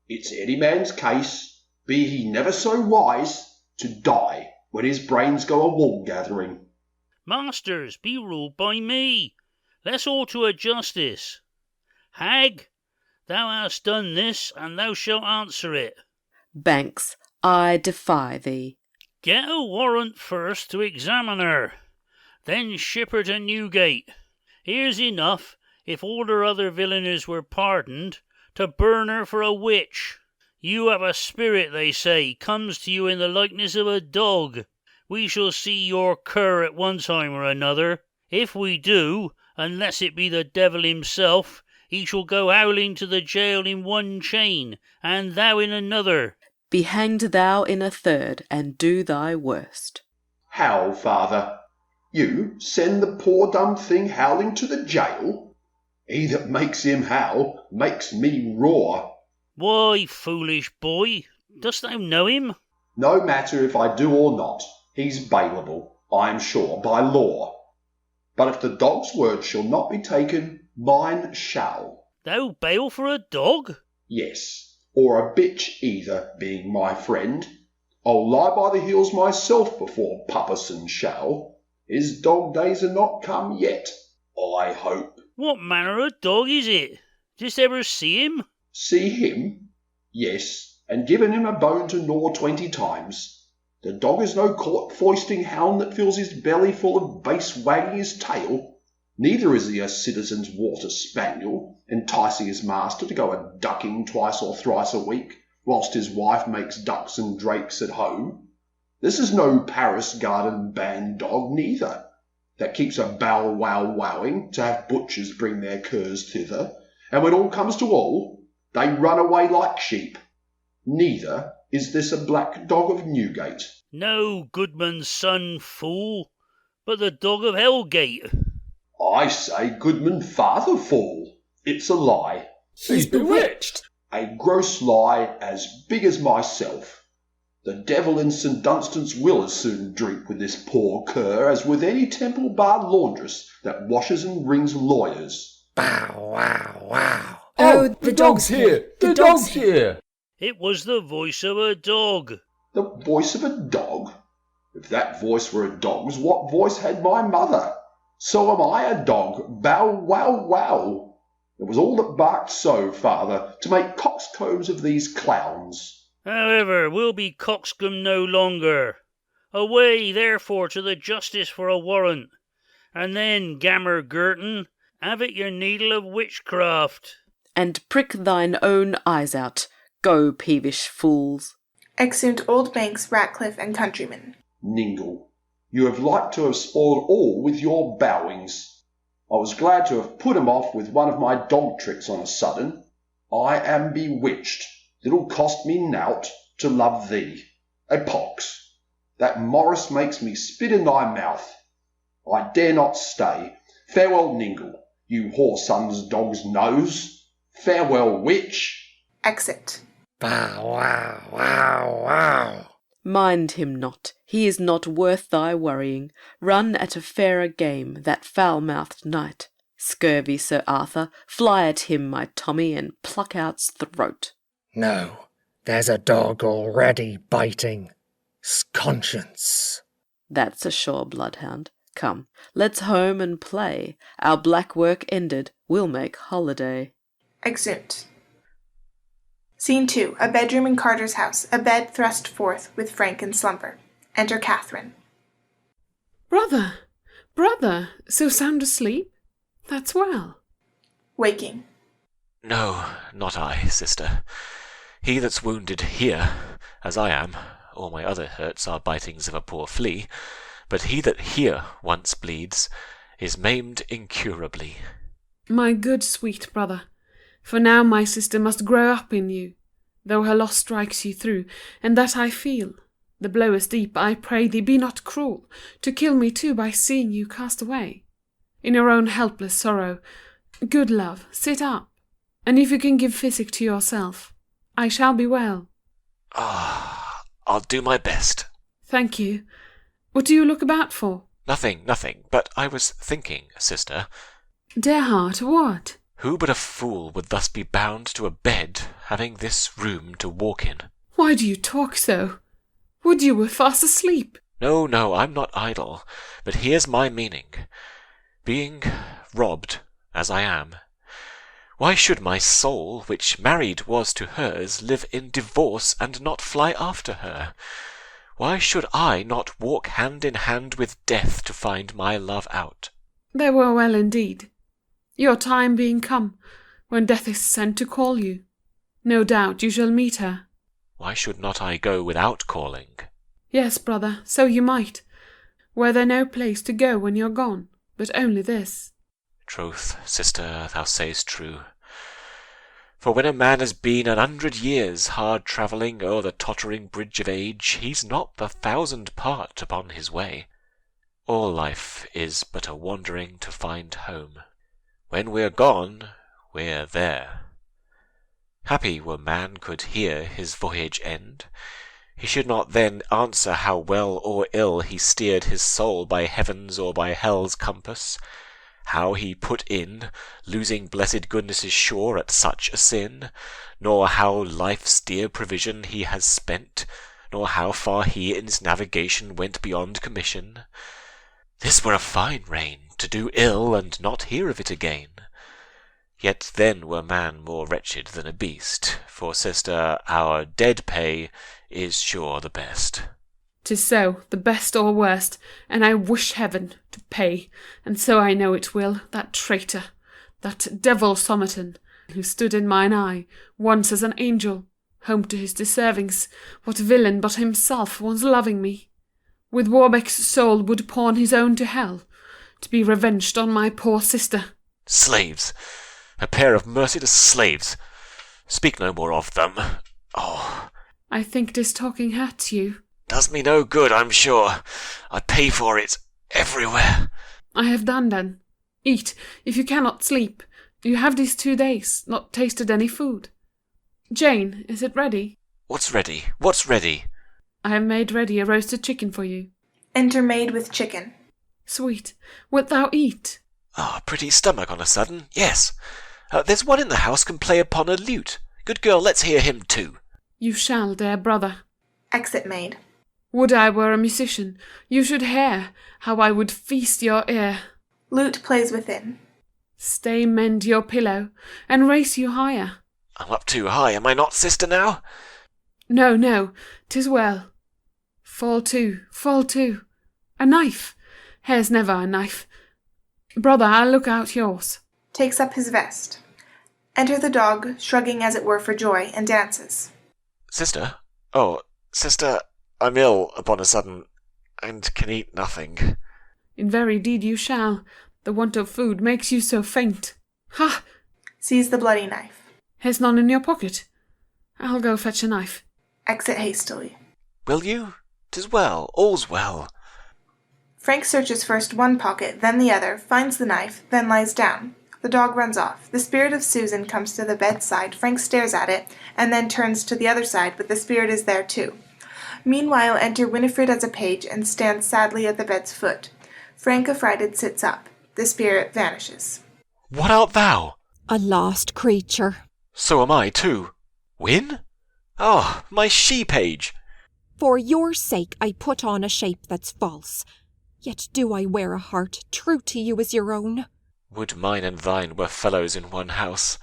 It's any man's case, be he never so wise, to die when his brains go a-wool-gathering. Masters, be ruled by me. Let's all to a justice. Hag, thou hast done this, and thou shalt answer it. Banks, I defy thee. Get a warrant first to examine her, then ship her to Newgate. Here's enough, if all her other villainies were pardoned, to burn her for a witch. You have a spirit, they say, comes to you in the likeness of a dog. We shall see your cur at one time or another. If we do, unless it be the devil himself, he shall go howling to the jail in one chain, and thou in another. Be hanged thou in a third, and do thy worst. How, father? You send the poor dumb thing howling to the jail? He that makes him howl makes me roar. Why, foolish boy, Dost thou know him? No matter if I do or not, he's bailable, I am sure, by law. But if the dog's word shall not be taken, mine shall. Thou bail for a dog? Yes, or a bitch either, being my friend. I'll lie by the heels myself before Pupperson shall. His dog days are not come yet, I hope. What manner of dog is it? Didst ever see him? See him? Yes, and given him a bone to gnaw 20 times. The dog is no court-foisting hound that fills his belly full of base wagging his tail. Neither is he a citizen's water spaniel, enticing his master to go a-ducking twice or thrice a week, whilst his wife makes ducks and drakes at home. This is no Paris garden band dog neither, that keeps a bow-wow-wowing to have butchers bring their curs thither, and when all comes to all, they run away like sheep. Neither is this a black dog of Newgate. No, Goodman's son, fool, but the dog of Hellgate. I say Goodman father, fool. It's a lie. He's bewitched. A gross lie as big as myself. The devil in St. Dunstan's will as soon drink with this poor cur as with any Temple Bar laundress that washes and wrings lawyers. Bow, wow, wow. Oh, the dog's here! The dog's here! It was the voice of a dog. The voice of a dog? If that voice were a dog's, what voice had my mother? So am I a dog. Bow, wow, wow. It was all that barked so, father, to make coxcombs of these clowns. However, we'll be coxcomb no longer. Away, therefore, to the justice for a warrant. And then, Gammer Girton, have it your needle of witchcraft. And prick thine own eyes out. Go, peevish fools. Exeunt Old Banks, Ratcliffe, and Countryman. Ningle, you have like to have spoiled all with your bowings. I was glad to have put 'em off with one of my dog tricks on a sudden. I am bewitched. It'll cost me nout to love thee. A pox. That Morris makes me spit in thy mouth. I dare not stay. Farewell, Ningle, you whoreson's dog's nose. Farewell, witch. Exit. Bow, wow, wow, wow. Mind him not, he is not worth thy worrying. Run at a fairer game, that foul-mouthed knight. Scurvy Sir Arthur, fly at him, my Tommy, and pluck out's throat. No, there's a dog already biting. Conscience. That's a sure bloodhound. Come, let's home and play. Our black work ended, we'll make holiday. Exeunt. Scene 2. A bedroom in Carter's house. A bed thrust forth with Frank in slumber. Enter Catherine. Brother, so sound asleep? That's well. Waking. No, not I, sister. He that's wounded here, as I am, all my other hurts are bitings of a poor flea, but he that here once bleeds is maimed incurably. My good sweet brother, for now my sister must grow up in you, though her loss strikes you through, and that I feel. The blow is deep, I pray thee be not cruel, to kill me too by seeing you cast away. In your own helpless sorrow, good love, sit up, and if you can give physic to yourself, I shall be well. Ah, I'll do my best. Thank you. What do you look about for? Nothing, but I was thinking, sister. Dear heart, what? Who but a fool would thus be bound to a bed, having this room to walk in? Why do you talk so? Would you were fast asleep? No, I'm not idle, but here's my meaning. Being robbed, as I am, why should my soul, which married was to hers, live in divorce and not fly after her? Why should I not walk hand in hand with death to find my love out? They were well indeed. Your time being come, when death is sent to call you, no doubt you shall meet her. Why should not I go without calling? Yes, brother, so you might. Were there no place to go when you're gone, but only this? Troth, sister, thou say'st true. For when a man has been 100 years hard travelling o'er the tottering bridge of age, he's not the 1,000th part upon his way. All life is but a wandering to find home. When we're gone, we're there. Happy were man could here his voyage end. He should not then answer how well or ill he steered his soul by heaven's or by hell's compass, how he put in, losing blessed goodness' shore at such a sin, nor how life's dear provision he has spent, nor how far he in his navigation went beyond commission. This were a fine reign, to do ill and not hear of it again. Yet then were man more wretched than a beast, for, sister, our dead pay is sure the best. 'Tis so, the best or worst, and I wish heaven to pay, and so I know it will, that traitor, that devil Somerton, who stood in mine eye, once as an angel, home to his deservings, what villain but himself once loving me, with Warbeck's soul would pawn his own to hell, to be revenged on my poor sister. Slaves! A pair of merciless slaves! Speak no more of them. Oh, I think this talking hurts you. Does me no good, I'm sure. I pay for it everywhere. I have done then. Eat, if you cannot sleep. You have these 2 days not tasted any food. Jane, is it ready? What's ready? What's ready? I have made ready a roasted chicken for you. Enter maid with chicken. Sweet, wilt thou eat? Ah, pretty stomach on a sudden, yes. There's one in the house can play upon a lute. Good girl, let's hear him too. You shall, dear brother. Exit maid. Would I were a musician, you should hear how I would feast your ear. Lute plays within. Stay mend your pillow, and raise you higher. I'm up too high, am I not, sister, now? No, no, 'tis well. Fall to, fall to. A knife! Here's never a knife. Brother, I'll look out yours. Takes up his vest. Enter the dog, shrugging as it were for joy, and dances. Sister? Oh, sister, I'm ill upon a sudden, and can eat nothing. In very deed you shall. The want of food makes you so faint. Ha! Seize the bloody knife. Here's none in your pocket. I'll go fetch a knife. Exit hastily. Will you? 'Tis well, all's well. Frank searches first one pocket, then the other, finds the knife, then lies down. The dog runs off. The spirit of Susan comes to the bedside. Frank stares at it, and then turns to the other side, but the spirit is there too. Meanwhile enter Winnifred as a page, and stands sadly at the bed's foot. Frank, affrighted, sits up. The spirit vanishes. What art thou? A lost creature. So am I too. Win? Ah, my she-page. For your sake I put on a shape that's false. Yet do I wear a heart true to you as your own. Would mine and thine were fellows in one house.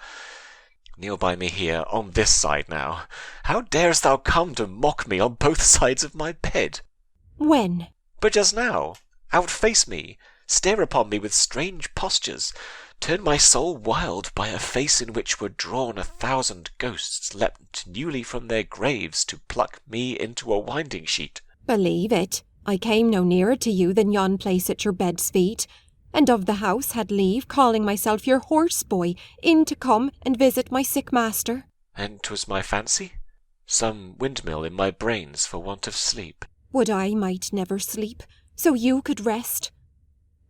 Kneel by me here, on this side now. How darest thou come to mock me on both sides of my bed? When? But just now. Outface me, stare upon me with strange postures, turn my soul wild by a face in which were drawn 1,000 ghosts leapt newly from their graves to pluck me into a winding sheet. Believe it, I came no nearer to you than yon place at your bed's feet, and of the house had leave, calling myself your horse-boy, in to come and visit my sick master. And 'twas my fancy? Some windmill in my brains for want of sleep. Would I might never sleep, so you could rest.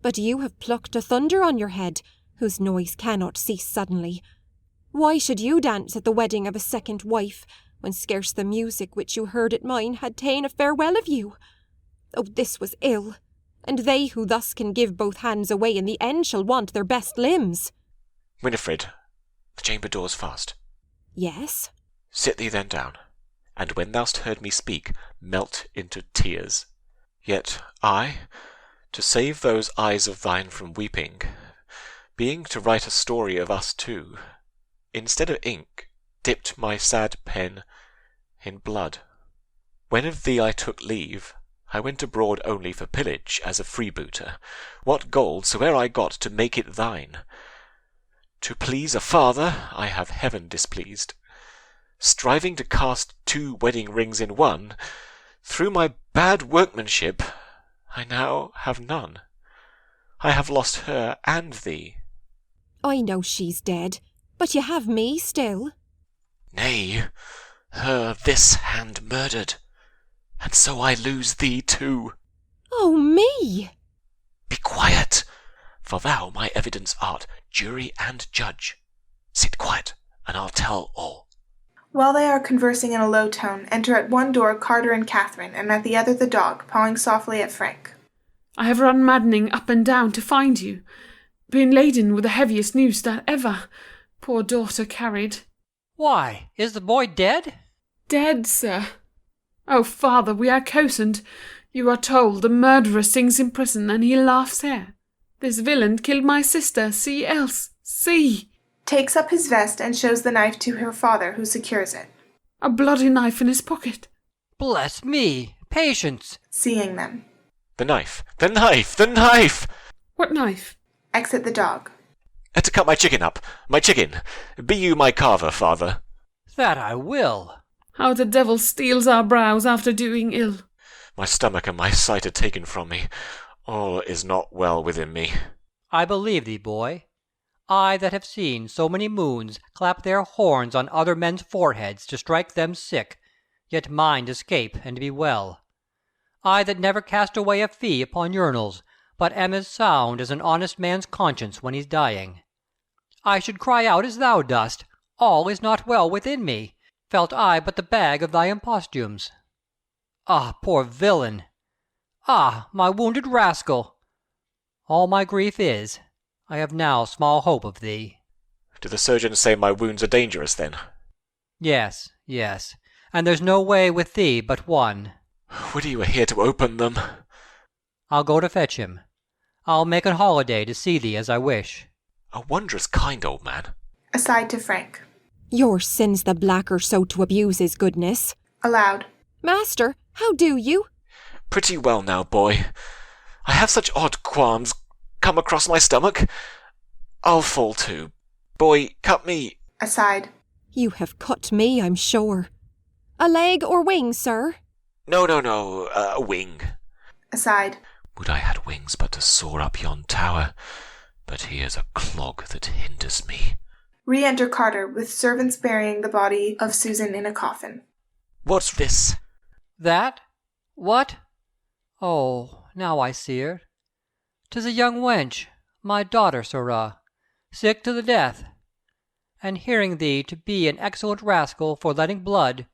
But you have plucked a thunder on your head, whose noise cannot cease suddenly. Why should you dance at the wedding of a second wife, when scarce the music which you heard at mine had ta'en a farewell of you? Oh, this was ill, and they who thus can give both hands away in the end shall want their best limbs. Winnifred, the chamber door's fast. Yes? Sit thee then down, and when thou'st heard me speak, melt into tears. Yet I, to save those eyes of thine from weeping, being to write a story of us two, instead of ink, dipped my sad pen in blood. When of thee I took leave, I went abroad only for pillage, as a freebooter, what gold soe'er I got to make it thine. To please a father I have heaven displeased. Striving to cast 2 wedding rings in one, through my bad workmanship I now have none. I have lost her and thee. I know she's dead, but you have me still. Nay, her this hand murdered, and so I lose thee too. Oh, me! Be quiet, for thou my evidence art, jury and judge. Sit quiet, and I'll tell all. While they are conversing in a low tone, enter at one door Carter and Catherine, and at the other the dog, pawing softly at Frank. I have run maddening up and down to find you. Been laden with the heaviest news that ever poor daughter carried. Why, is the boy dead? Dead, sir. Oh, father, we are cozened. You are told the murderer sings in prison, and he laughs here. This villain killed my sister, see else, see! Takes up his vest and shows the knife to her father, who secures it. A bloody knife in his pocket. Bless me! Patience! Seeing them. The knife! The knife! The knife! What knife? Exit the dog. To cut my chicken up. My chicken. Be you my carver, father. That I will. How the devil steals our brows after doing ill. My stomach and my sight are taken from me. All is not well within me. I believe thee, boy. I that have seen so many moons clap their horns on other men's foreheads to strike them sick, yet mind escape and be well. I that never cast away a fee upon urinals, but am as sound as an honest man's conscience when he's dying. I should cry out as thou dost, all is not well within me, felt I but the bag of thy imposthumes. Ah, poor villain! Ah, my wounded rascal! All my grief is, I have now small hope of thee. Do the surgeons say my wounds are dangerous, then? Yes, yes, and there's no way with thee but one. Would he were here to open them! I'll go to fetch him. I'll make an holiday to see thee as I wish. A wondrous kind old man. Aside to Frank. Your sin's the blacker so to abuse his goodness. Aloud. Master, how do you? Pretty well now, boy. I have such odd qualms come across my stomach. I'll fall to. Boy, cut me. Aside. You have cut me, I'm sure. A leg or wing, sir? No, a wing. Aside. Would I had wings but to soar up yon tower, but here's a clog that hinders me. Re-enter Carter, with servants burying the body of Susan in a coffin. What's this? That? What? Oh, now I see her. 'Tis a young wench, my daughter, sirrah, sick to the death. And hearing thee to be an excellent rascal for letting blood,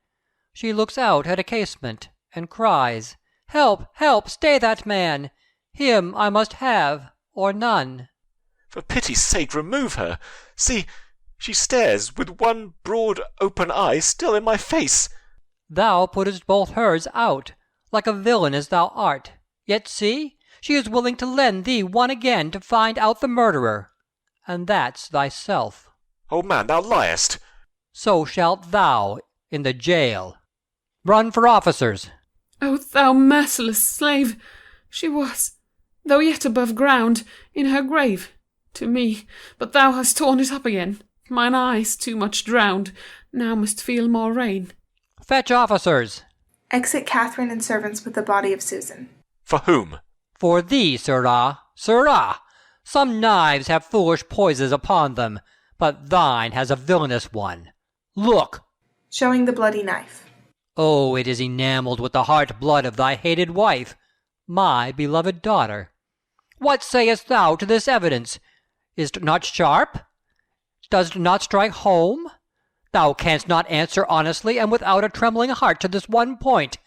she looks out at a casement, and cries, Help, help, stay that man! Him I must have, or none. For pity's sake, remove her. See, she stares with one broad open eye still in my face. Thou puttest both hers out, like a villain as thou art. Yet see, she is willing to lend thee one again to find out the murderer. And that's thyself. Old man, thou liest. So shalt thou, in the jail. Run for officers. O thou merciless slave! She was, though yet above ground, in her grave, to me, but thou hast torn it up again. Mine eyes, too much drowned, now must feel more rain. Fetch officers. Exit Catherine and servants with the body of Susan. For whom? For thee, sirrah, sirrah! Some knives have foolish poisons upon them, but thine has a villainous one. Look! Showing the bloody knife. Oh, it is enamelled with the heart blood of thy hated wife, my beloved daughter. What sayest thou to this evidence? Is't not sharp? Does't not strike home? Thou canst not answer honestly and without a trembling heart to this one point,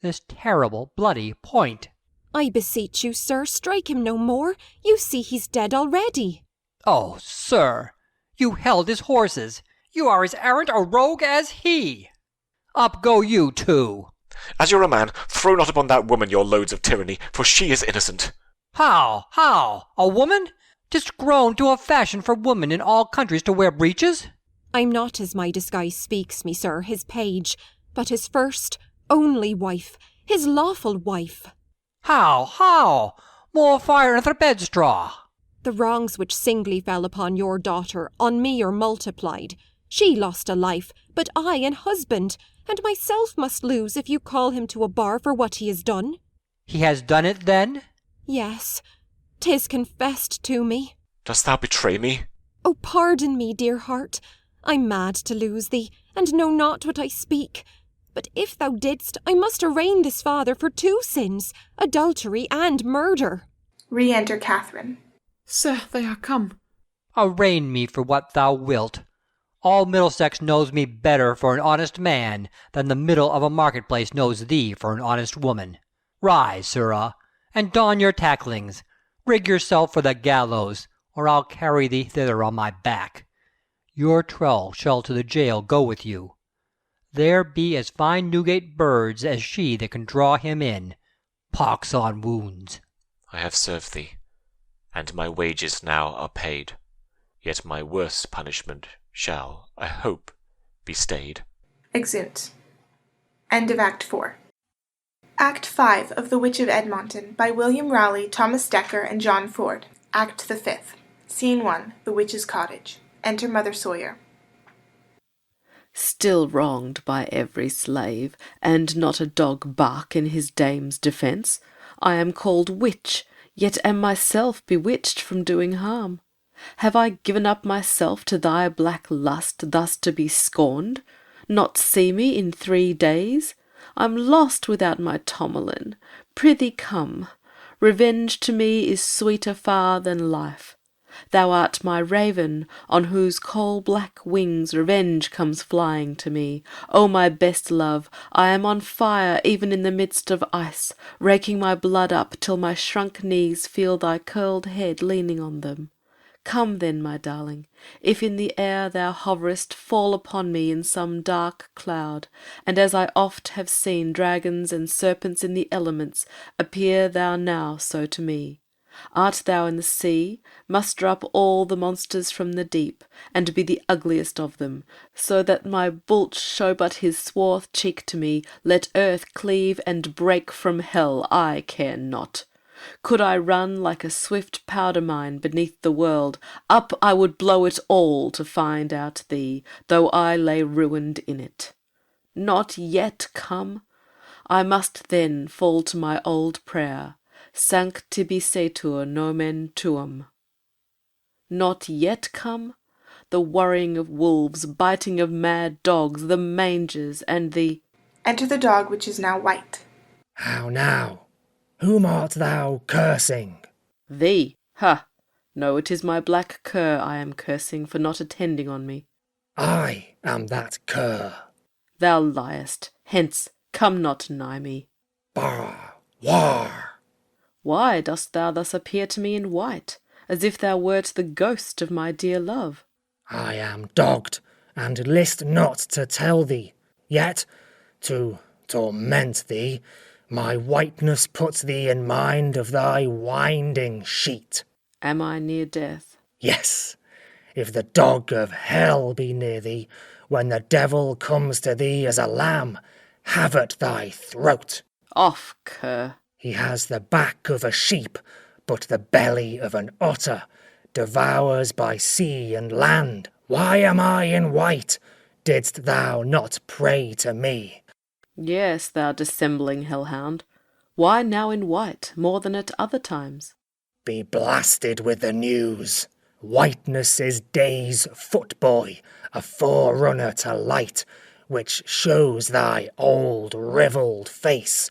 this terrible bloody point. I beseech you, sir, strike him no more. You see he's dead already. Oh, sir, you held his horses. You are as arrant a rogue as he. Up go you too. As you're a man, throw not upon that woman your loads of tyranny, for she is innocent. How? A woman? 'Tis grown to a fashion for women in all countries to wear breeches. I'm not, as my disguise speaks me, sir, his page, but his first, only wife, his lawful wife. How? More fire in the bedstraw. The wrongs which singly fell upon your daughter, on me are multiplied. She lost a life, but I an husband, and myself must lose if you call him to a bar for what he has done. He has done it, then? Yes, 'tis confessed to me. Dost thou betray me? Oh, pardon me, dear heart. I'm mad to lose thee, and know not what I speak. But if thou didst, I must arraign this father for 2 sins, adultery and murder. Re-enter Catherine. Sir, they are come. Arraign me for what thou wilt. All Middlesex knows me better for an honest man than the middle of a market-place knows thee for an honest woman. Rise, sirrah, and don your tacklings. Rig yourself for the gallows, or I'll carry thee thither on my back. Your trull shall to the jail go with you. There be as fine Newgate birds as she that can draw him in. Pox on wounds. I have served thee, and my wages now are paid. Yet my worst punishment shall, I hope, be stayed. Exeunt. End of Act 4. Act 5 of The Witch of Edmonton by William Rowley, Thomas Dekker, and John Ford. Act the 5th. Scene 1. The Witch's Cottage. Enter Mother Sawyer. Still wronged by every slave, and not a dog bark in his dame's defence, I am called witch, yet am myself bewitched from doing harm. Have I given up myself to thy black lust, thus to be scorned? Not see me in 3 days? I'm lost without my Tomlin. Prithee come. Revenge to me is sweeter far than life. Thou art my raven, on whose coal-black wings revenge comes flying to me. O my best love, I am on fire even in the midst of ice, raking my blood up till my shrunk knees feel thy curled head leaning on them. Come then, my darling, if in the air thou hoverest, fall upon me in some dark cloud, and as I oft have seen dragons and serpents in the elements, appear thou now so to me. Art thou in the sea, muster up all the monsters from the deep, and be the ugliest of them, so that my bulch show but his swarth cheek to me, let earth cleave and break from hell, I care not. Could I run like a swift powder mine beneath the world, up I would blow it all to find out thee, though I lay ruined in it. Not yet come? I must then fall to my old prayer, Sancti setur nomen tuum. Not yet come? The worrying of wolves, biting of mad dogs, the mangers, and the— Enter the dog, which is now white. How now? Whom art thou cursing? Thee. Ha! No, it is my black cur I am cursing for not attending on me. I am that cur. Thou liest. Hence, come not nigh me. Bah! War! Why dost thou thus appear to me in white, as if thou wert the ghost of my dear love? I am dogged, and list not to tell thee. Yet, to torment thee, my whiteness puts thee in mind of thy winding sheet. Am I near death? Yes, if the dog of hell be near thee, when the devil comes to thee as a lamb, have at thy throat. Off, cur. He has the back of a sheep, but the belly of an otter, devours by sea and land. Why am I in white? Didst thou not pray to me? Yes, thou dissembling hellhound. Why now in white, more than at other times? Be blasted with the news. Whiteness is day's footboy, a forerunner to light, which shows thy old rivelled face.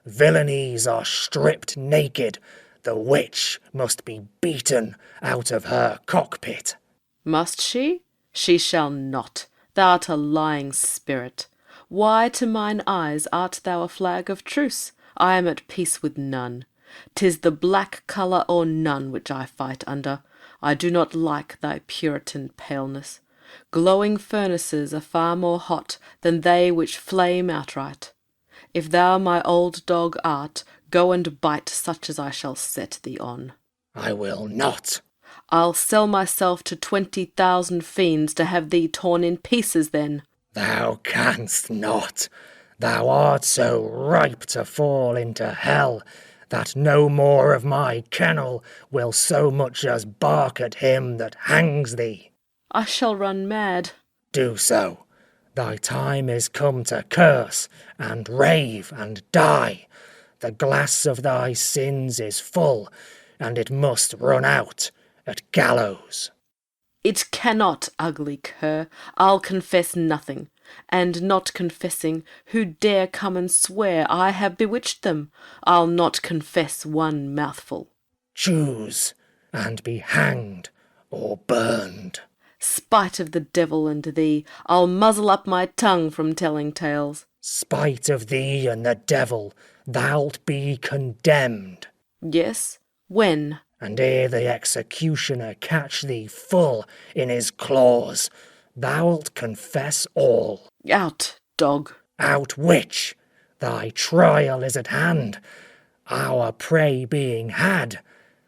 Villainies are stripped naked. The witch must be beaten out of her cockpit. Must she? She shall not. Thou art a lying spirit. Why to mine eyes art thou a flag of truce? I am at peace with none. 'Tis the black colour or none which I fight under. I do not like thy Puritan paleness. Glowing furnaces are far more hot than they which flame outright. If thou my old dog art, go and bite such as I shall set thee on. I will not. I'll sell myself to 20,000 fiends to have thee torn in pieces then. Thou canst not. Thou art so ripe to fall into hell, that no more of my kennel will so much as bark at him that hangs thee. I shall run mad. Do so. Thy time is come to curse, and rave, and die. The glass of thy sins is full, and it must run out at gallows. It cannot, ugly cur. I'll confess nothing. And not confessing, who dare come and swear I have bewitched them? I'll not confess one mouthful. Choose, and be hanged or burned. Spite of the devil and thee, I'll muzzle up my tongue from telling tales. Spite of thee and the devil, thou'lt be condemned. Yes? When? And ere the executioner catch thee full in his claws, thou'lt confess all. Out, dog. Out, witch! Thy trial is at hand. Our prey being had,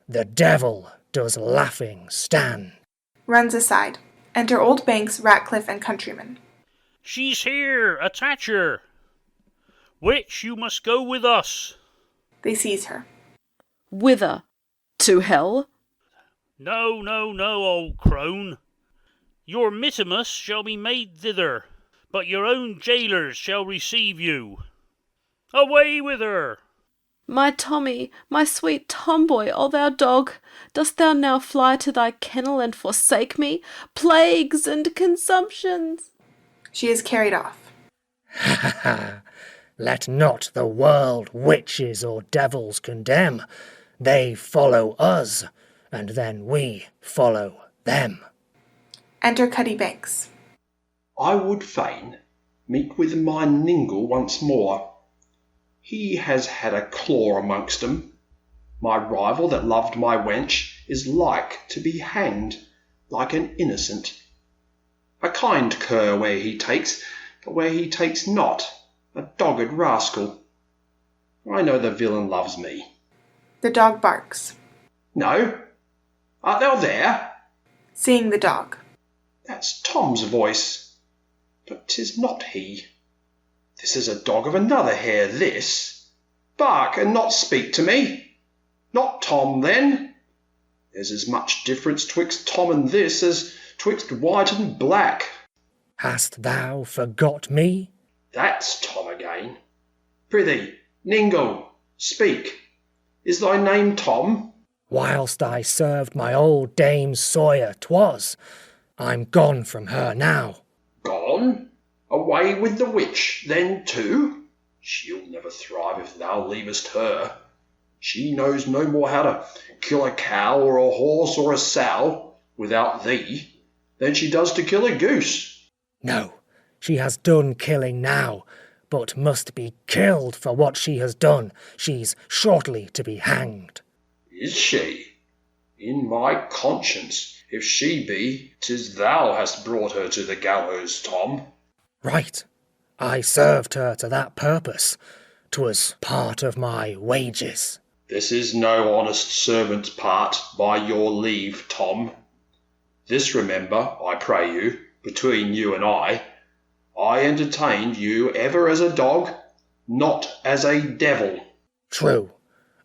the devil does laughing stand. Runs aside. Enter Old Banks, Ratcliffe, and Countryman. She's here! Attach her! Witch, you must go with us. They seize her. Whither? To hell? No, old crone. Your mittimus shall be made thither, but your own jailers shall receive you. Away with her! My Tommy, my sweet tomboy, O thou dog, dost thou now fly to thy kennel and forsake me? Plagues and consumptions! She is carried off. Ha ha ha! Let not the world witches or devils condemn. They follow us, and then we follow them. Enter Cuddy Banks. I would fain meet with my Ningle once more. He has had a claw amongst 'em. My rival that loved my wench is like to be hanged, like an innocent. A kind cur where he takes, but where he takes not, a dogged rascal. I know the villain loves me. The dog barks. No? Art thou there? Seeing the dog. That's Tom's voice, but 'tis not he. This is a dog of another hair, this. Bark and not speak to me. Not Tom, then. There's as much difference twixt Tom and this as twixt white and black. Hast thou forgot me? That's Tom again. Prithee, Ningle, speak. Is thy name Tom? Whilst I served my old Dame Sawyer 'twas. I'm gone from her now. Gone? Away with the witch, then, too? She'll never thrive if thou leavest her. She knows no more how to kill a cow or a horse or a sow without thee than she does to kill a goose. No, she has done killing now, but must be killed for what she has done. She's shortly to be hanged. Is she? In my conscience, if she be, 'tis thou hast brought her to the gallows, Tom. Right. I served her to that purpose. 'Twas part of my wages. This is no honest servant's part, by your leave, Tom. This remember, I pray you, between you and I entertained you ever as a dog, not as a devil. True,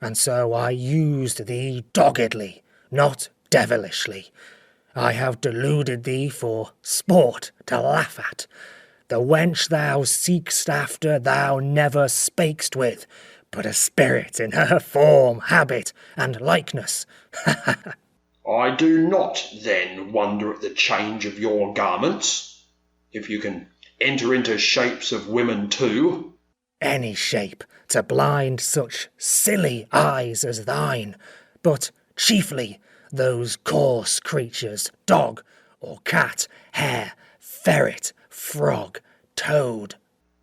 and so I used thee doggedly, not devilishly. I have deluded thee for sport to laugh at. The wench thou seek'st after thou never spak'st with, but a spirit in her form, habit, and likeness. I do not, then, wonder at the change of your garments, if you can enter into shapes of women too. Any shape to blind such silly eyes as thine, but chiefly those coarse creatures, dog or cat, hare, ferret, frog, toad,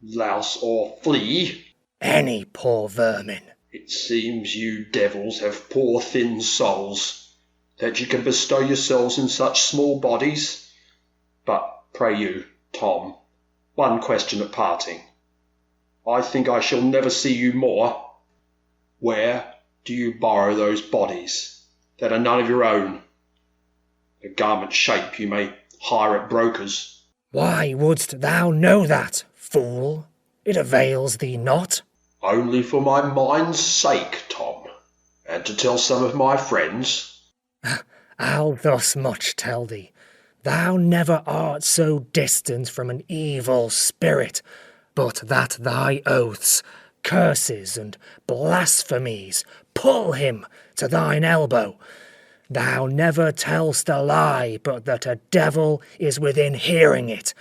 louse or flea. Any poor vermin. It seems you devils have poor thin souls, that you can bestow yourselves in such small bodies. But pray you, Tom, one question at parting. I think I shall never see you more. Where do you borrow those bodies that are none of your own? A garment shape you may hire at brokers. Why wouldst thou know that, fool? It avails thee not. Only for my mind's sake, Tom, and to tell some of my friends. I'll thus much tell thee. Thou never art so distant from an evil spirit, but that thy oaths, curses, and blasphemies pull him to thine elbow. Thou never tell'st a lie, but that a devil is within hearing it.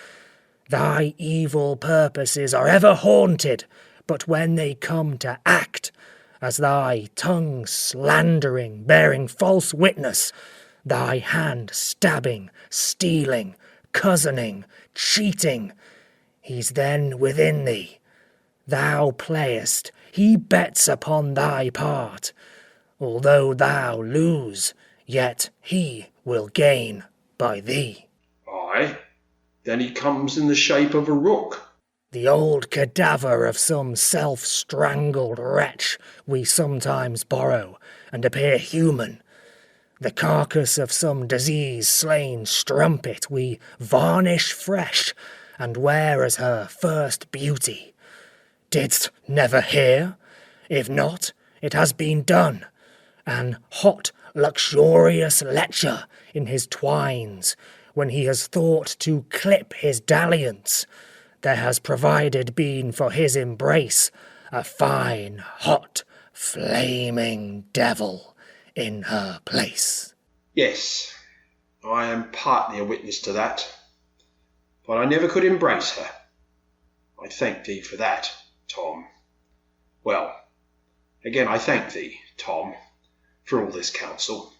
Thy evil purposes are ever haunted, but when they come to act, as thy tongue slandering, bearing false witness, thy hand stabbing, stealing, cozening, cheating. He's then within thee. Thou playest, he bets upon thy part. Although thou lose, yet he will gain by thee. Aye, then he comes in the shape of a rook. The old cadaver of some self-strangled wretch we sometimes borrow, and appear human. The carcass of some disease-slain strumpet we varnish fresh, and wear as her first beauty. Didst never hear? If not, it has been done. An hot, luxurious lecher in his twines, when he has thought to clip his dalliance, there has provided been for his embrace a fine, hot, flaming devil in her place. Yes, I am partly a witness to that, but I never could embrace her. I thank thee for that, Tom. Well, again I thank thee, Tom, for all this counsel,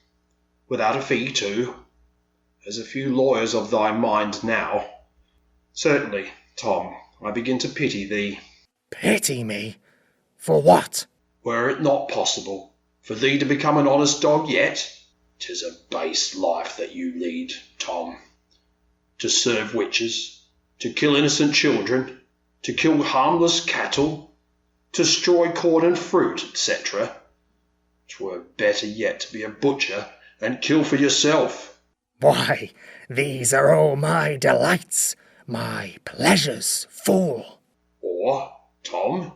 without a fee too, as a few lawyers of thy mind now. Certainly, Tom, I begin to pity thee. Pity me? For what? Were it not possible for thee to become an honest dog yet? 'Tis a base life that you lead, Tom. To serve witches, to kill innocent children, to kill harmless cattle, to destroy corn and fruit, etc. 'Twere better yet to be a butcher and kill for yourself. Why, these are all my delights, my pleasures, fool. Or, Tom,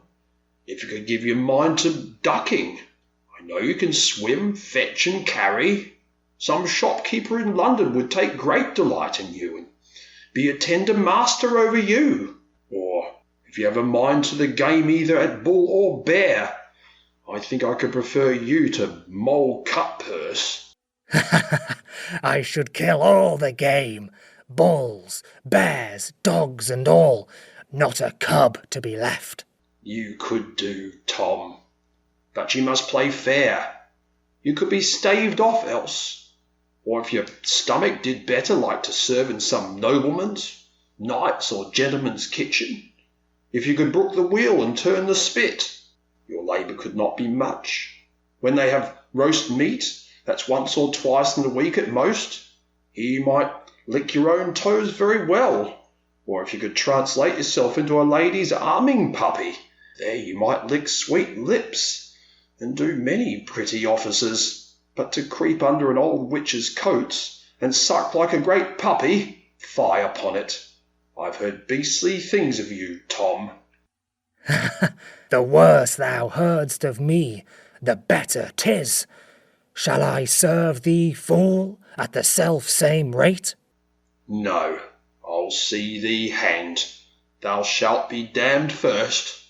if you could give your mind to ducking, I know you can swim, fetch and carry. Some shopkeeper in London would take great delight in you and be a tender master over you. Or, if you have a mind to the game either at bull or bear, I think I could prefer you to mole cutpurse. I should kill all the game, bulls, bears, dogs and all, not a cub to be left. You could do, Tom, but you must play fair. You could be staved off else. Or if your stomach did better, like to serve in some nobleman's, knight's or gentleman's kitchen, if you could brook the wheel and turn the spit, your labour could not be much. When they have roast meat, that's once or twice in the week at most, you might lick your own toes very well. Or if you could translate yourself into a lady's arming puppy, there you might lick sweet lips and do many pretty offices. But to creep under an old witch's coats and suck like a great puppy, fie upon it. I've heard beastly things of you, Tom. The worse thou heardst of me, the better 'tis. Shall I serve thee, fool, at the self-same rate? No, I'll see thee hanged. Thou shalt be damned first.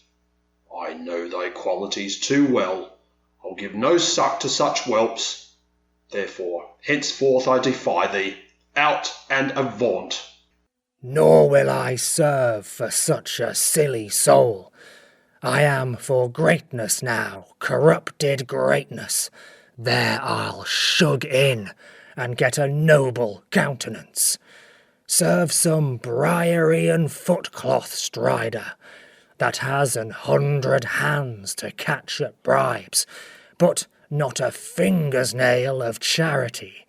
I know thy qualities too well. I'll give no suck to such whelps. Therefore, henceforth I defy thee. Out and avaunt. Nor will I serve for such a silly soul. I am for greatness now, corrupted greatness. There I'll shug in, and get a noble countenance. Serve some Briarean footcloth strider, that has 100 hands to catch at bribes, but not a finger's nail of charity.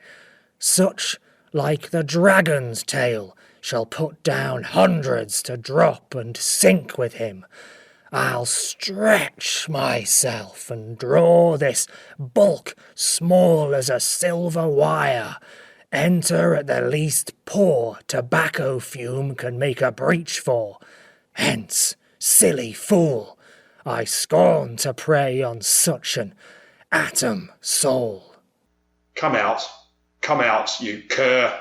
Such, like the dragon's tail, shall put down hundreds to drop and sink with him. I'll stretch myself and draw this bulk small as a silver wire. Enter at the least pore tobacco fume can make a breach for. Hence, silly fool, I scorn to prey on such an atom soul. Come out, you cur.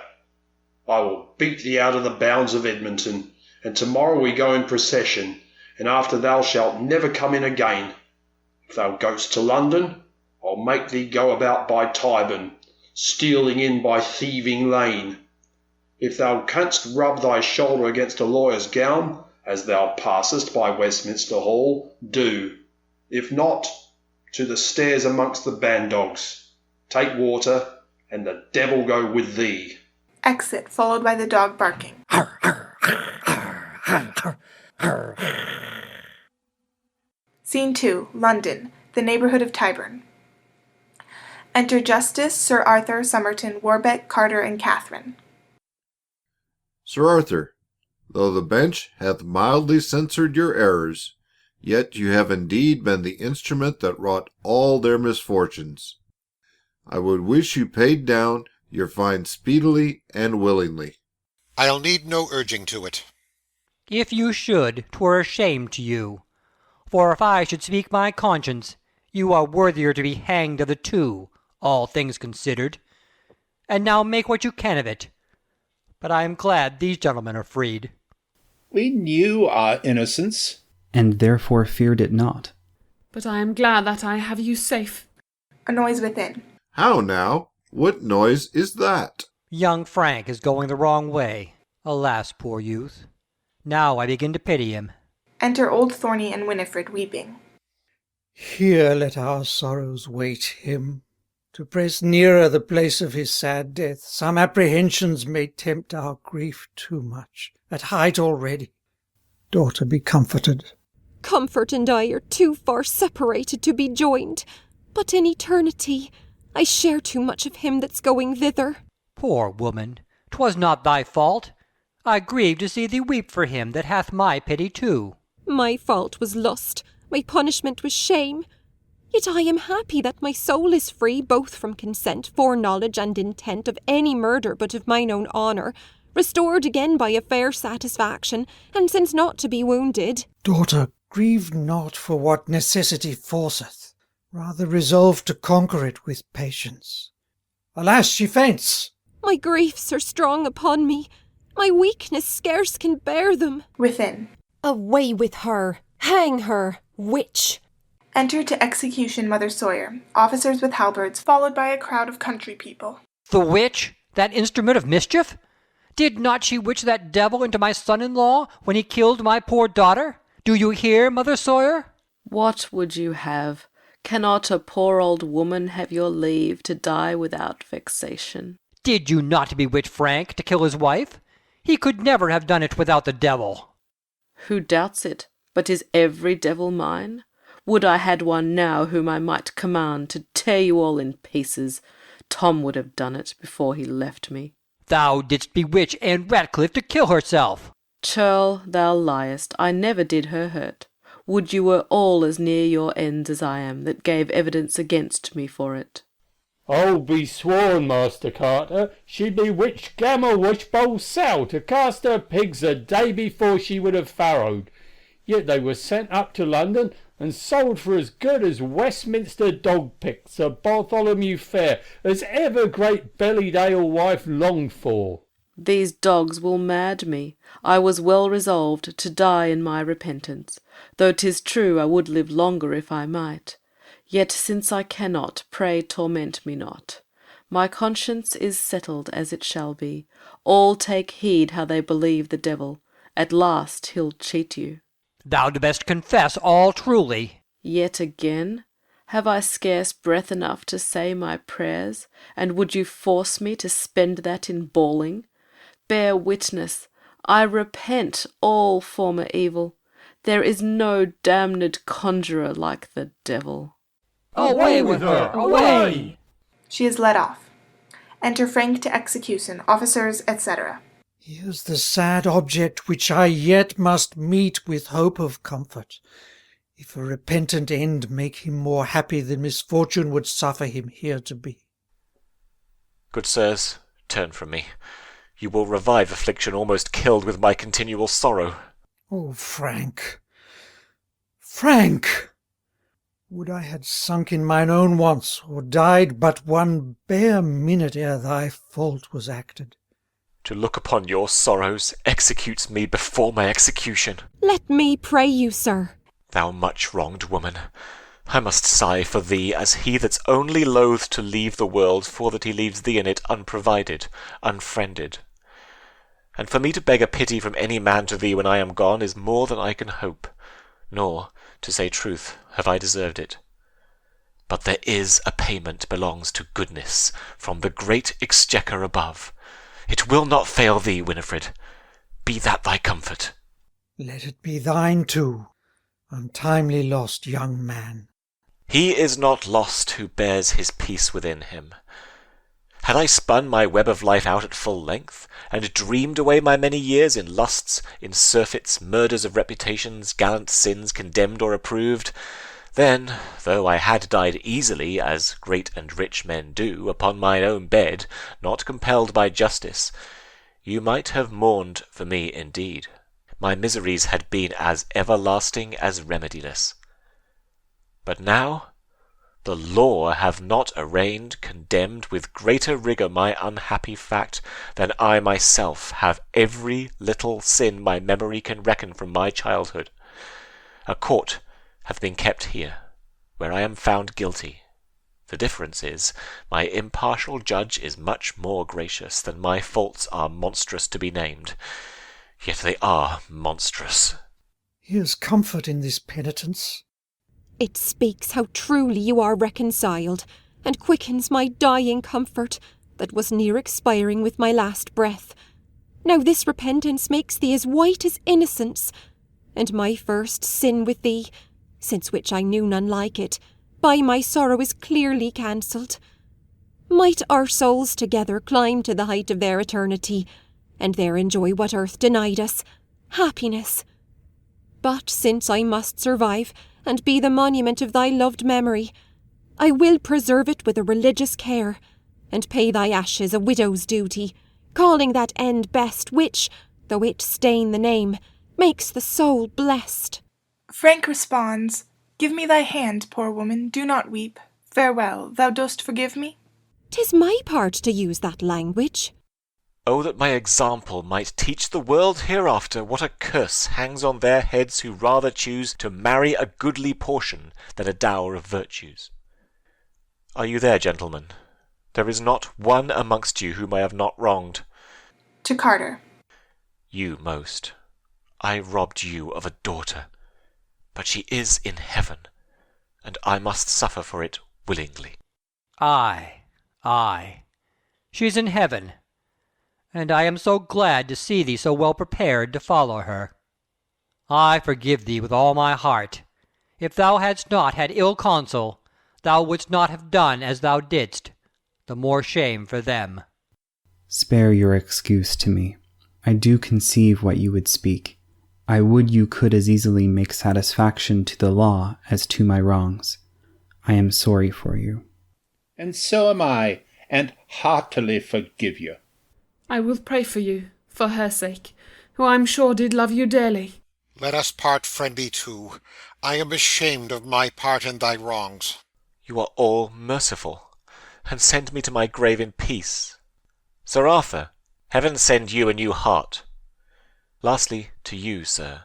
I will beat thee out of the bounds of Edmonton, and tomorrow we go in procession, and after thou shalt never come in again. If thou goest to London, I'll make thee go about by Tyburn, stealing in by Thieving Lane. If thou canst rub thy shoulder against a lawyer's gown, as thou passest by Westminster Hall, do. If not, to the stairs amongst the bandogs. Take water, and the devil go with thee. Exit, followed by the dog barking. Scene 2, London, the neighbourhood of Tyburn. Enter Justice, Sir Arthur, Somerton, Warbeck, Carter, and Catherine. Sir Arthur, though the bench hath mildly censured your errors, yet you have indeed been the instrument that wrought all their misfortunes. I would wish you paid down your fine speedily and willingly. I'll need no urging to it. If you should, 'twere a shame to you. For if I should speak my conscience, you are worthier to be hanged of the two, all things considered. And now make what you can of it. But I am glad these gentlemen are freed. We knew our innocence, and therefore feared it not. But I am glad that I have you safe. A noise within. How now? What noise is that? Young Frank is going the wrong way. Alas, poor youth. Now I begin to pity him. Enter Old Thorny and Winnifred weeping. Here let our sorrows wait him. To press nearer the place of his sad death, some apprehensions may tempt our grief too much, at height already. Daughter, be comforted. Comfort and I are too far separated to be joined, but in eternity I share too much of him that's going thither. Poor woman, 'twas not thy fault. I grieve to see thee weep for him that hath my pity too. My fault was lust, my punishment was shame. Yet I am happy that my soul is free both from consent, foreknowledge, and intent of any murder but of mine own honour, restored again by a fair satisfaction, and since not to be wounded. Daughter, grieve not for what necessity forceth, rather resolve to conquer it with patience. Alas, she faints! My griefs are strong upon me, my weakness scarce can bear them. Within. Away with her! Hang her! Witch! Enter to execution Mother Sawyer, officers with halberds, followed by a crowd of country people. The witch? That instrument of mischief? Did not she witch that devil into my son-in-law when he killed my poor daughter? Do you hear, Mother Sawyer? What would you have? Cannot a poor old woman have your leave to die without vexation? Did you not bewitch Frank to kill his wife? He could never have done it without the devil. Who doubts it? But is every devil mine? Would I had one now whom I might command to tear you all in pieces. Tom would have done it before he left me. Thou didst bewitch Anne Ratcliffe to kill herself. Churl, thou liest. I never did her hurt. Would you were all as near your ends as I am, that gave evidence against me for it. I'll be sworn, Master Carter, she bewitched Gamma Wishbowl Sal to cast her pigs a day before she would have farrowed. Yet they were sent up to London and sold for as good as Westminster dog picks a Bartholomew Fair as ever great bellied alewife longed for. These dogs will mad me. I was well resolved to die in my repentance, though 'tis true I would live longer if I might. Yet since I cannot, pray torment me not. My conscience is settled as it shall be. All take heed how they believe the devil. At last he'll cheat you. Thou best confess all truly. Yet again? Have I scarce breath enough to say my prayers, and would you force me to spend that in bawling? Bear witness, I repent all former evil. There is no damned conjurer like the devil. Away with her! Away! She is led off. Enter Frank to execution, officers, etc. Here's the sad object which I yet must meet with hope of comfort, if a repentant end make him more happy than misfortune would suffer him here to be. Good sirs, turn from me. You will revive affliction almost killed with my continual sorrow. Oh, Frank! Frank! Would I had sunk in mine own wants, or died but one bare minute ere thy fault was acted. To look upon your sorrows executes me before my execution. Let me pray you, sir. Thou much wronged woman, I must sigh for thee as he that's only loath to leave the world for that he leaves thee in it unprovided, unfriended. And for me to beg a pity from any man to thee when I am gone is more than I can hope, nor, to say truth, have I deserved it. But there is a payment belongs to goodness from the great exchequer above. It will not fail thee, Winnifred. Be that thy comfort. Let it be thine too, untimely lost young man. He is not lost who bears his peace within him. Had I spun my web of life out at full length, and dreamed away my many years in lusts, in surfeits, murders of reputations, gallant sins condemned or approved, then, though I had died easily, as great and rich men do, upon mine own bed, not compelled by justice, you might have mourned for me indeed. My miseries had been as everlasting as remediless. But now the law have not arraigned, condemned with greater rigour my unhappy fact than I myself have every little sin my memory can reckon from my childhood. A court hath been kept here, where I am found guilty. The difference is, my impartial judge is much more gracious than my faults are monstrous to be named. Yet they are monstrous. Here's comfort in this penitence. It speaks how truly you are reconciled, and quickens my dying comfort, that was near expiring with my last breath. Now this repentance makes thee as white as innocence, and my first sin with thee, since which I knew none like it, by my sorrow is clearly cancelled. Might our souls together climb to the height of their eternity, and there enjoy what earth denied us, happiness. But since I must survive, and be the monument of thy loved memory, I will preserve it with a religious care, and pay thy ashes a widow's duty, calling that end best which, though it stain the name, makes the soul blessed. Frank responds, "Give me thy hand, poor woman, do not weep. Farewell, thou dost forgive me?" "'Tis my part to use that language." Oh, that my example might teach the world hereafter what a curse hangs on their heads who rather choose to marry a goodly portion than a dower of virtues. Are you there, gentlemen? There is not one amongst you whom I have not wronged. To Carter. You most. I robbed you of a daughter, but she is in heaven, and I must suffer for it willingly. Ay, ay, she's in heaven, and I am so glad to see thee so well prepared to follow her. I forgive thee with all my heart. If thou hadst not had ill counsel, thou wouldst not have done as thou didst. The more shame for them. Spare your excuse to me. I do conceive what you would speak. I would you could as easily make satisfaction to the law as to my wrongs. I am sorry for you. And so am I, and heartily forgive you. I will pray for you, for her sake, who I am sure did love you dearly. Let us part friendly too. I am ashamed of my part in thy wrongs. You are all merciful, and send me to my grave in peace. Sir Arthur, heaven send you a new heart. Lastly, to you, sir.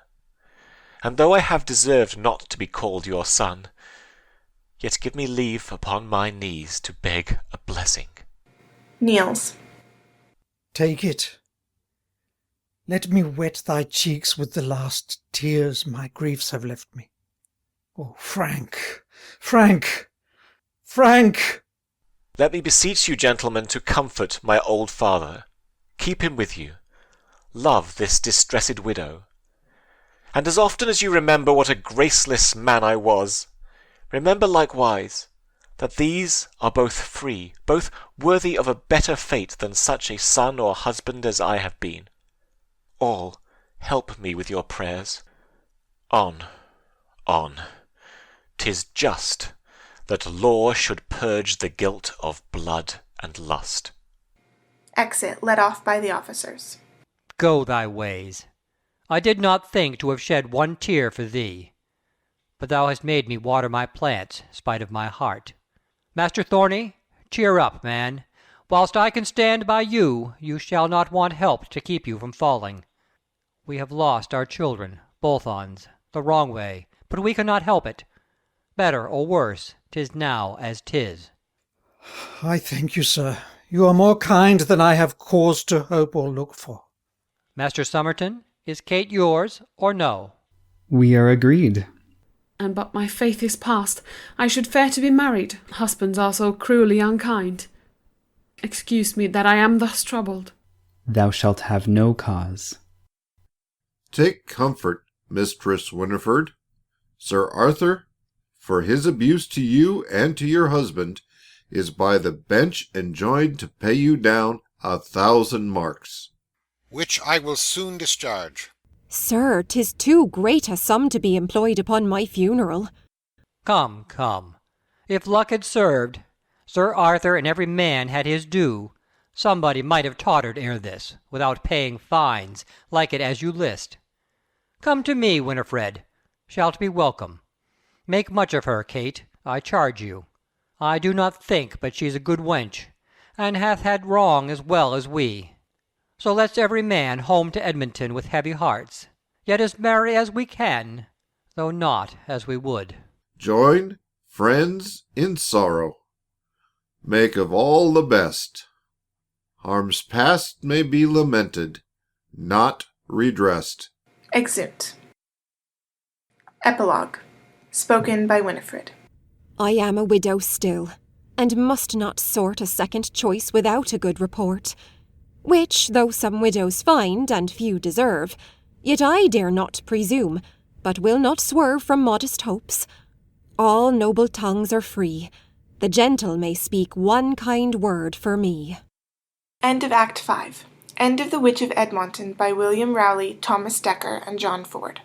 And though I have deserved not to be called your son, yet give me leave upon my knees to beg a blessing. Kneels. Take it. Let me wet thy cheeks with the last tears my griefs have left me. Oh, Frank, Frank, Frank! Let me beseech you, gentlemen, to comfort my old father. Keep him with you. Love this distressed widow. And as often as you remember what a graceless man I was, remember likewise that these are both free, both worthy of a better fate than such a son or husband as I have been. All help me with your prayers. On, on. 'Tis just that law should purge the guilt of blood and lust. Exit, led off by the officers. Go thy ways. I did not think to have shed one tear for thee, but thou hast made me water my plants, spite of my heart. Master Thorny, cheer up, man. Whilst I can stand by you, you shall not want help to keep you from falling. We have lost our children, both ons, the wrong way, but we cannot help it. Better or worse, 'tis now as 'tis. I thank you, sir. You are more kind than I have cause to hope or look for. Master Somerton, is Kate yours or no? We are agreed. and but my faith is past, I should fare to be married. Husbands are so cruelly unkind. Excuse me that I am thus troubled. Thou shalt have no cause. Take comfort, Mistress Winnifred. Sir Arthur, for his abuse to you and to your husband, is by the bench enjoined to pay you down 1,000 marks. Which I will soon discharge. Sir, 'tis too great a sum to be employed upon my funeral. Come, come. If luck had served, Sir Arthur and every man had his due, somebody might have tottered ere this, without paying fines, like it as you list. Come to me, Winnifred, shalt be welcome. Make much of her, Kate, I charge you. I do not think but she's a good wench, and hath had wrong as well as we. So let's every man home to Edmonton with heavy hearts, yet as merry as we can, though not as we would. Join friends in sorrow. Make of all the best. Harms past may be lamented, not redressed. Exeunt. Epilogue. Spoken by Winnifred. I am a widow still, and must not sort a second choice without a good report, which, though some widows find and few deserve, yet I dare not presume, but will not swerve from modest hopes. All noble tongues are free. The gentle may speak one kind word for me. End of Act 5. End of The Witch of Edmonton by William Rowley, Thomas Dekker, and John Ford.